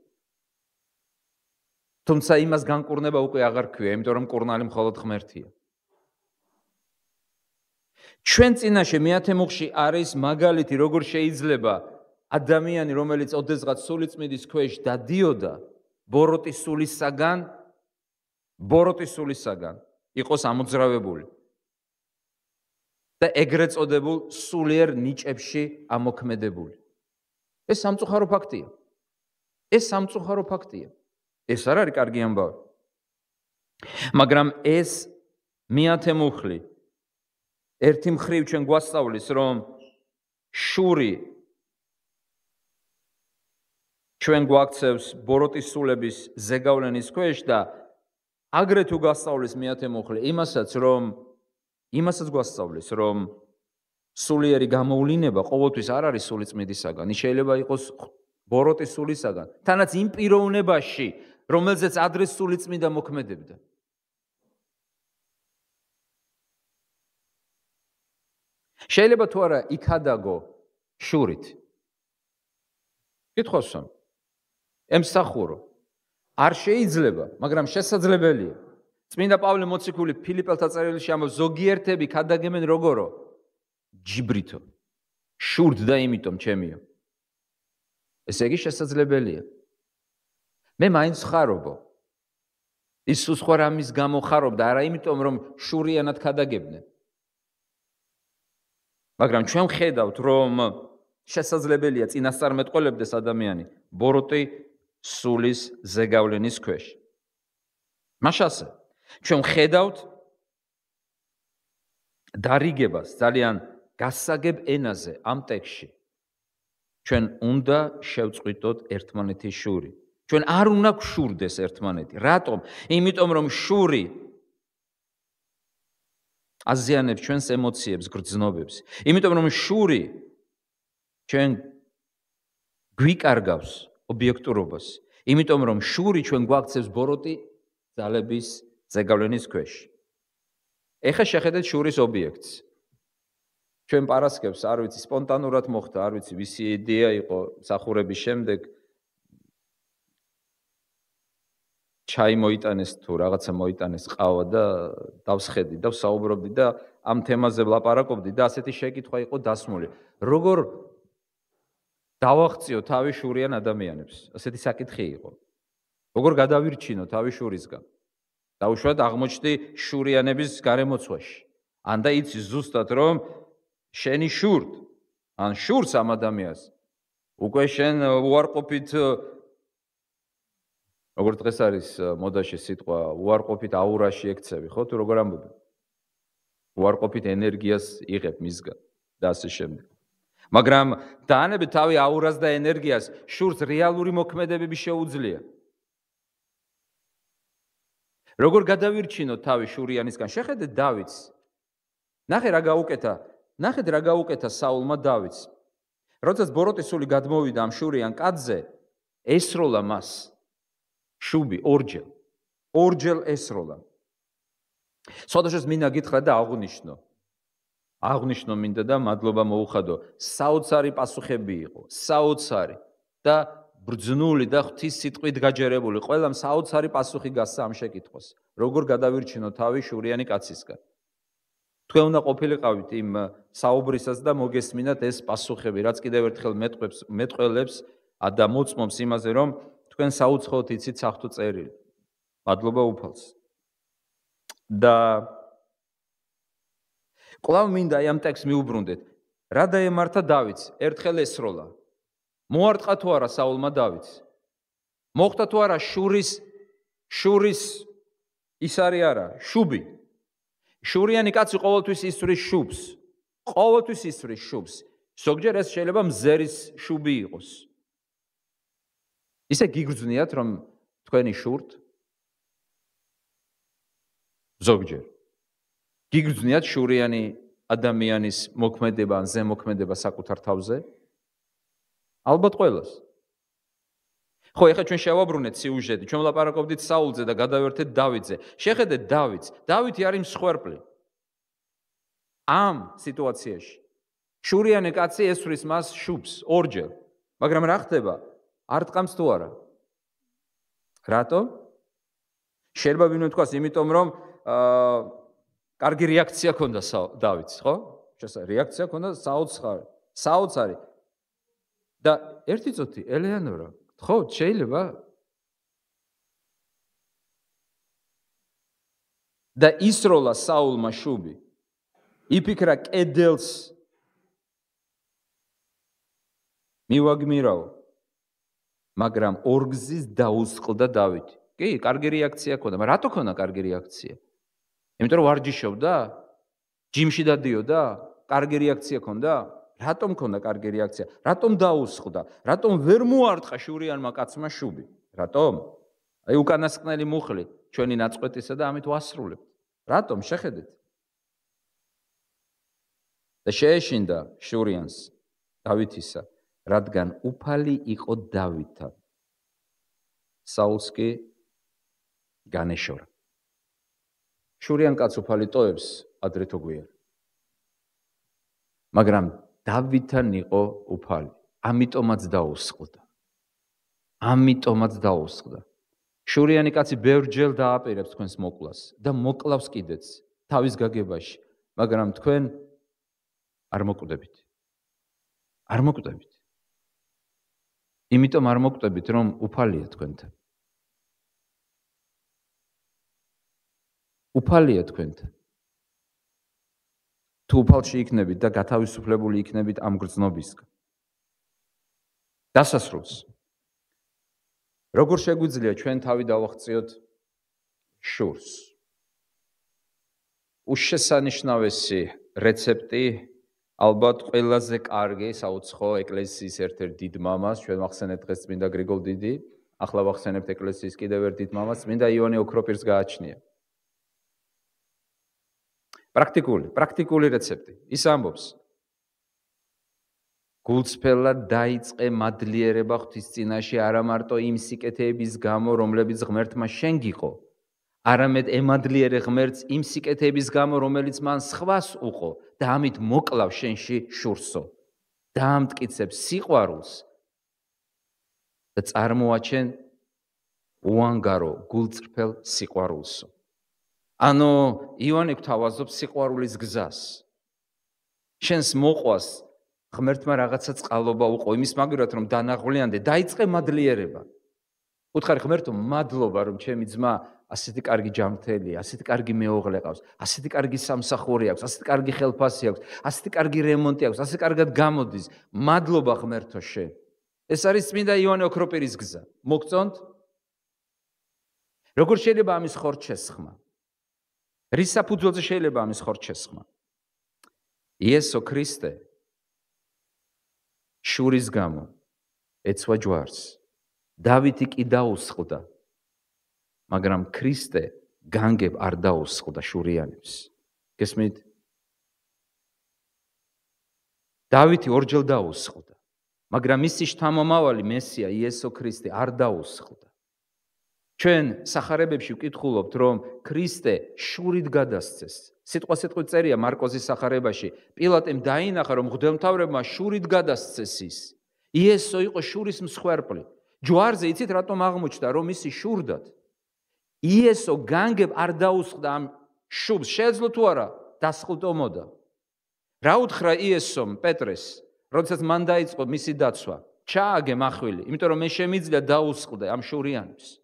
თუმცა იმას განკურნება უკვე აღარ ქვია, იმიტომ რომ კურნალი მხოლოდ ღმერთია. ჩვენ წინაშე მეათე მუხში არის მაგალითი, როგორ შეიძლება ადამიანი, რომელიც ოდესღაც სულიწმიდის ქვეშ დადიოდა, ბოროტის სულისაგან იყოს ამოძრავებული და ეგრეთ წოდებულ სულიერ ნიჭებში ამოქმედებული. ეს სამწუხარო ფაქტია. ეს არ არის კარგი ამბავი. მაგრამ ეს მეათე მუხლი ერთი მხრივ ჩვენ გვასწავლის, რომ შური ჩვენ გვაქცევს ბოროტის სულების ზეგავლენის ქვეშ და აგრეთვე გვასწავლის მეათე მუხლი იმასაც გვასწავლის, რომ სულიერი გამოვლინება ყოველთვის არ არის სულიწმიდისაგან, ის შეიძლება იყოს ბოროტის სულისაგან, თანაც იმ პიროვნებაში, რომელზეც ადრე სულიწმიდა მოქმედებდა. შეიძლება თუ არა იქადაგო შურით. კითხავსო, ემსახურო. არ შეიძლება, მაგრამ შესაძლებელია. წმინდა პავლე მოციქული ფილიპელთა წერილში ამბობს, ზოგიერთები ქადაგებენ როგორო? ჯიბრითო. შურთ და იმიტომ ჩემიო. ესე იგი შესაძლებელია. მე მაინც ხარობო. ისუს ხო რამის გამო ხარობდა, არა იმიტომ რომ შურიანად ქადაგებდნენ. მაგრამ ჩვენ ხედავთ, რომ შესაძლებელია წინასწარმეტყველებდეს ადამიანი ბოროტი სულის ზეგავლენის ქვეშ. მაშასე, ჩვენ ხედავთ დარიგებას ძალიან გასაგებ ენაზე ამ ტექსტში. ჩვენ უნდა შევწყვიტოთ ერთმანეთის შური. ჩვენ არ უნდა გვშურდეს ერთმანეთი. რატომ? იმიტომ რომ შური აზიანებს ჩვენს ემოციებს, გრძნობებს. იმიტომ რომ შური ჩვენ გვიკარგავს ობიექტურობას. იმიტომ რომ შური ჩვენ გვაქცევს ბოროტი ძალების ზეგავლენის ქვეშ. ეხლა შეხედეთ შურის ობიექტს. ჩვენ პარასკევს, არ ვიცი, სპონტანურად მოხდა, არ ვიცი, ვისი იდეა იყო მსახურების შემდეგ ჩაი მოიტანეს თუ რაღაცა მოიტანეს ყავა და დავსხედი და ვსაუბრობდი და ამ თემაზე ვლაპარაკობდი და ასეთი შეკითხვა იყო დასმული. როგორ დავახციო თავი შურიან ადამიანებს? ასეთი საკითხი იყო. როგორ გადავირჩინო თავი შურისგან? დაუშვათ აღმოჩნდი შურიანების გარემოცვაში. ან და იცი ზუსტად რომ შენი შურთ, ან შურს ამ ადამიანს. უკვე შენ უარყოფით როგორც დღეს არის მოდაში სიტყვა, უარყოფით აურაში ექცევი, ხო? თუ როგორ ამბობენ? უარყოფით ენერგიას იღებ მისგან და ასე შემდეგ. მაგრამ დაანებეთ თავი აურას და ენერგიას, შურს რეალური მოქმედებები შეუძლია. როგორ გადავირჩინოთ თავი შურიანისგან? შეხედეთ დავითს. ნახეთ რა გაუკეთა საულმა დავითს. როდესაც ბოროტის სული გადმოვიდა ამ შურიან კაცზე, ესროლა მას შუბი ორჯერ ესროლა. სხვადასხვა მინდა გითხრა და აღნიშნო მინდა და მადლობა მოუხადო. საოცარი პასუხები იყო, საოცარი და ბრძნული და ღვთის სიტყვით გაჯერებული. ყველამ საოცარი პასუხი გასცა ამ შეკითხვას. როგორ გადავირჩინო თავი შურიანი კაცისგან? თქვენ უნდა ყოფილიყავით იმ საუბრისას და მოგესმინათ ეს პასუხები, რაც კიდევ ერთხელ მეტყველებს და მოწმობს იმაზე, რომ თქვენ საუცხოოდ იცით საღვთო წერილი. მადლობა უფალს. და კვლავ მინდა ამ ტექსტს მიუბრუნდეთ. რა დაემართა დავითს? ერთხელ ესროლა. მოარტყა თუ არა საულმა დავითს? მოხდა თუ არა შურის ის არის არა, შუბი. შურიანი კაცი ყოველთვის ისვრის შუბს. ყოველთვის ისვრის შუბს. ზოგჯერ ეს შეიძლება მზერის შუბი იყოს. ისე გიგრძნიათ, რომ თქვენი შურთ? ზოგჯერ. გიგრძნიათ შურიანი ადამიანის მოქმედება ან ზემოქმედება საკუთარ თავზე? ალბათ ყველას. ხო, ეხლა ჩვენ შევაბრუნეთ სიუჟეტი, ჩვენ ვლაპარაკობდით საულზე და გადავერთეთ დავითზე. შეხედეთ დავითს. დავითი არის მსხვერპლი. ამ სიტუაციაში შურიანი კაცი ესვრის მას შუბს ორჯერ. მაგრამ რა ხდება? არ ტყამს თუ არა? რატომ? შეიძლება ვინმე თქვას, იმიტომ რომ კარგი რეაქცია ჰქონდა დავითს, ხო? რეაქცია ჰქონდა საოცარი. და ერთი წუთი, ელეანორა, ხო, შეიძლება? და ისროლა საულმა შუბი. იფიქრა კედელს მივაგმირავ. მაგრამ ორგზის დაუსყლდა დავითი. კი, კარგი რეაქცია ჰქონდა, მაგრამ რატო ჰქონდა კარგი რეაქცია? იმიტომ რომ ვარჯიშობდა? ჯიმში დადიოდა? კარგი რეაქცია ჰქონდა? რატომ ჰქონდა კარგი რეაქცია? რატომ დაუსხლდა? რატომ ვერ მოარტყა შურიანმა კაცმა შუბი? რატომ? აი უკანასკნელი მუხლი ჩვენი ნაწყვეტისა და ამით ვასრულებთ. რატომ? შეხედეთ. და შეეშინდა შურიანს დავითისა, რადგან უფალი იყო დავითთან. საულს კი განეშორა. შურიან კაც უფალი ტოებს ადრე თუ გვიან. მაგრამ დავითთან იყო უფალი. ამიტომაც დაუსყლდა. შურიანი კაცი ბევრჯერ დააპირებს თქვენს მოკლას და მოკლავს კიდეც თავის გაგებაში, მაგრამ თქვენ არ მოკვდებით. იმიტომ არ მოკვდებით, რომ უფალია თქვენთან. უფალია თქვენთან. თუ უფალში იქნებით და გათავისუფლებული იქნებით ამ გრძნობისგან. დასასრულს. როგორ შეგვიძლია ჩვენ თავი დავახციოთ შურს? უშესანიშნავესი რეცეპტი ალბათ ყველაზე კარგი საუცხო ეკლესიის ერთ-ერთ დიდ მამას, ჩვენ ვახსენებთ დღეს წმინდა გრიგოლ დიდი, ახლა ვახსენებთ ეკლესიის კიდევ ერთ დიდ მამას, წმინდა იონე ოქროპირს გააჩნია. პრაქტიკული რეცეპტი. ის ამბობს: გულწრფელად დაიწყე მადლიერება ღვთის წინაშე არა მარტო იმ სიკეთეების გამო, რომლებიც ღმერთმა შენ გიყო, არამედ ემადლიერე ღმერთს იმ სიკეთეების გამო, რომელიც მან სხვას უყო და ამით მოკლავ შენში შურსო. დაამტკიცებ სიყვარულს და წარმოაჩენ უანგარო გულწრფელ სიყვარულსო. ანუ ივანე გვთავაზობს სიყვარულის გზას. შენს მოყვას ღმერთმა რაღაცა წყალობა უყო, იმის მაგივრად რომ დანაღვლიანდე, დაიწყე მადლიერება. უთხარი ღმერთო, მადლობა რომ ჩემი ძმა ასეთი კარგი ჯანმრთელია, ასეთი კარგი მეუღლე ყავს, ასეთი კარგი სამსახური აქვს, ასეთი კარგი ხელფასი აქვს, ასეთი კარგი რემონტი აქვს, ასე კარგად გამოდის. მადლობა ღმერთო შენ. ეს არის წმინდა იონე ოქროპირის გზა. მოგწონთ? როგორ შეიძლება ამის ხორცს შესხმა? რის საფუძველზე შეიძლება ამის ხორცს შესხმა? იესო ქრისტე შურის გამო ეცვა ჯვარს. დავითი კი დაუსხლდა. მაგრამ ქრისტე განგებ არ დაუსხლდა შურიანებს. გესმით? დავითი ორჯერ დაუსხლდა, მაგრამ მისი შთამომავალი მესია იესო ქრისტე არ დაუსხლდა. ჩვენ სახარებებში ვკითხულობთ, რომ ქრისტე შურით გადასცეს. სიტყვასიტყვით წერია მარკოზის სახარებაში, პილატემ დაინახა, რომ მღვდელმთავრებმა შურით გადასცეს ის. იესო იყო შურის მსხვერპლი. ჯვარზე იცით რატომ აღმოჩნდა, რომ ისი შურდათ? იესო განგებ არ დაუსხლდა ამ შუბს, შეეძლო თუ არა დასხლტომოდა. რა უთხრა იესომ პეტრეს, როდესაც მან დაიწყო მისი დაცვა? ჩააგე მახვილი, იმიტომ რომ მე შემიძლია დაუსხლდე ამ შურიანებს.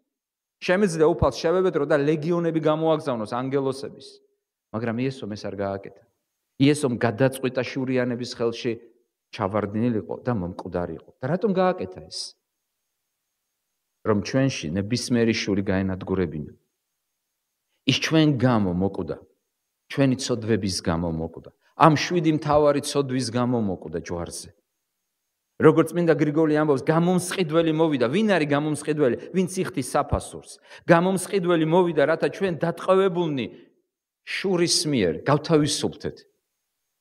შემიძლია უფალს შევებედრო და ლეგიონები გამოაგზავნოს ანგელოსების. მაგრამ იესომ ეს არ გააკეთა. იესომ გადაწყვიტა შურიანების ხელში ჩავარდნილიყო და მომკვდარიყო. და რატომ გააკეთა ეს? რომ ჩვენში ნებისმიერი შური გაენადგურებინა. ის ჩვენ გამო მოკვდა, ჩვენი ცოდვების გამო მოკვდა. ამ 7 მთავარი ცოდვის გამო მოკვდა ჯვარზე. როგორც წმინდა გრიგოლი ამბობს, გამომსყიდველი მოვიდა. ვინ არის გამომსყიდველი? ვინც იხდის საფასურს. გამომსყიდველი მოვიდა, რათა ჩვენ დატყვევებულნი შურის მიერ გავთავისუფლდეთ.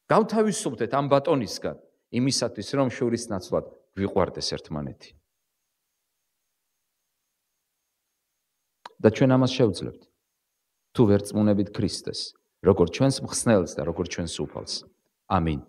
გავთავისუფლდეთ ამ ბატონისგან, იმისათვის, რომ შურის ნაცვლად გვიყვარდეს ერთმანეთი. და ჩვენ ამას შევძლებთ. თუ ვერ წმუნებით ქრისტეს, როგორც ჩვენს მხსნელს და როგორც ჩვენს უფალს. ამინ.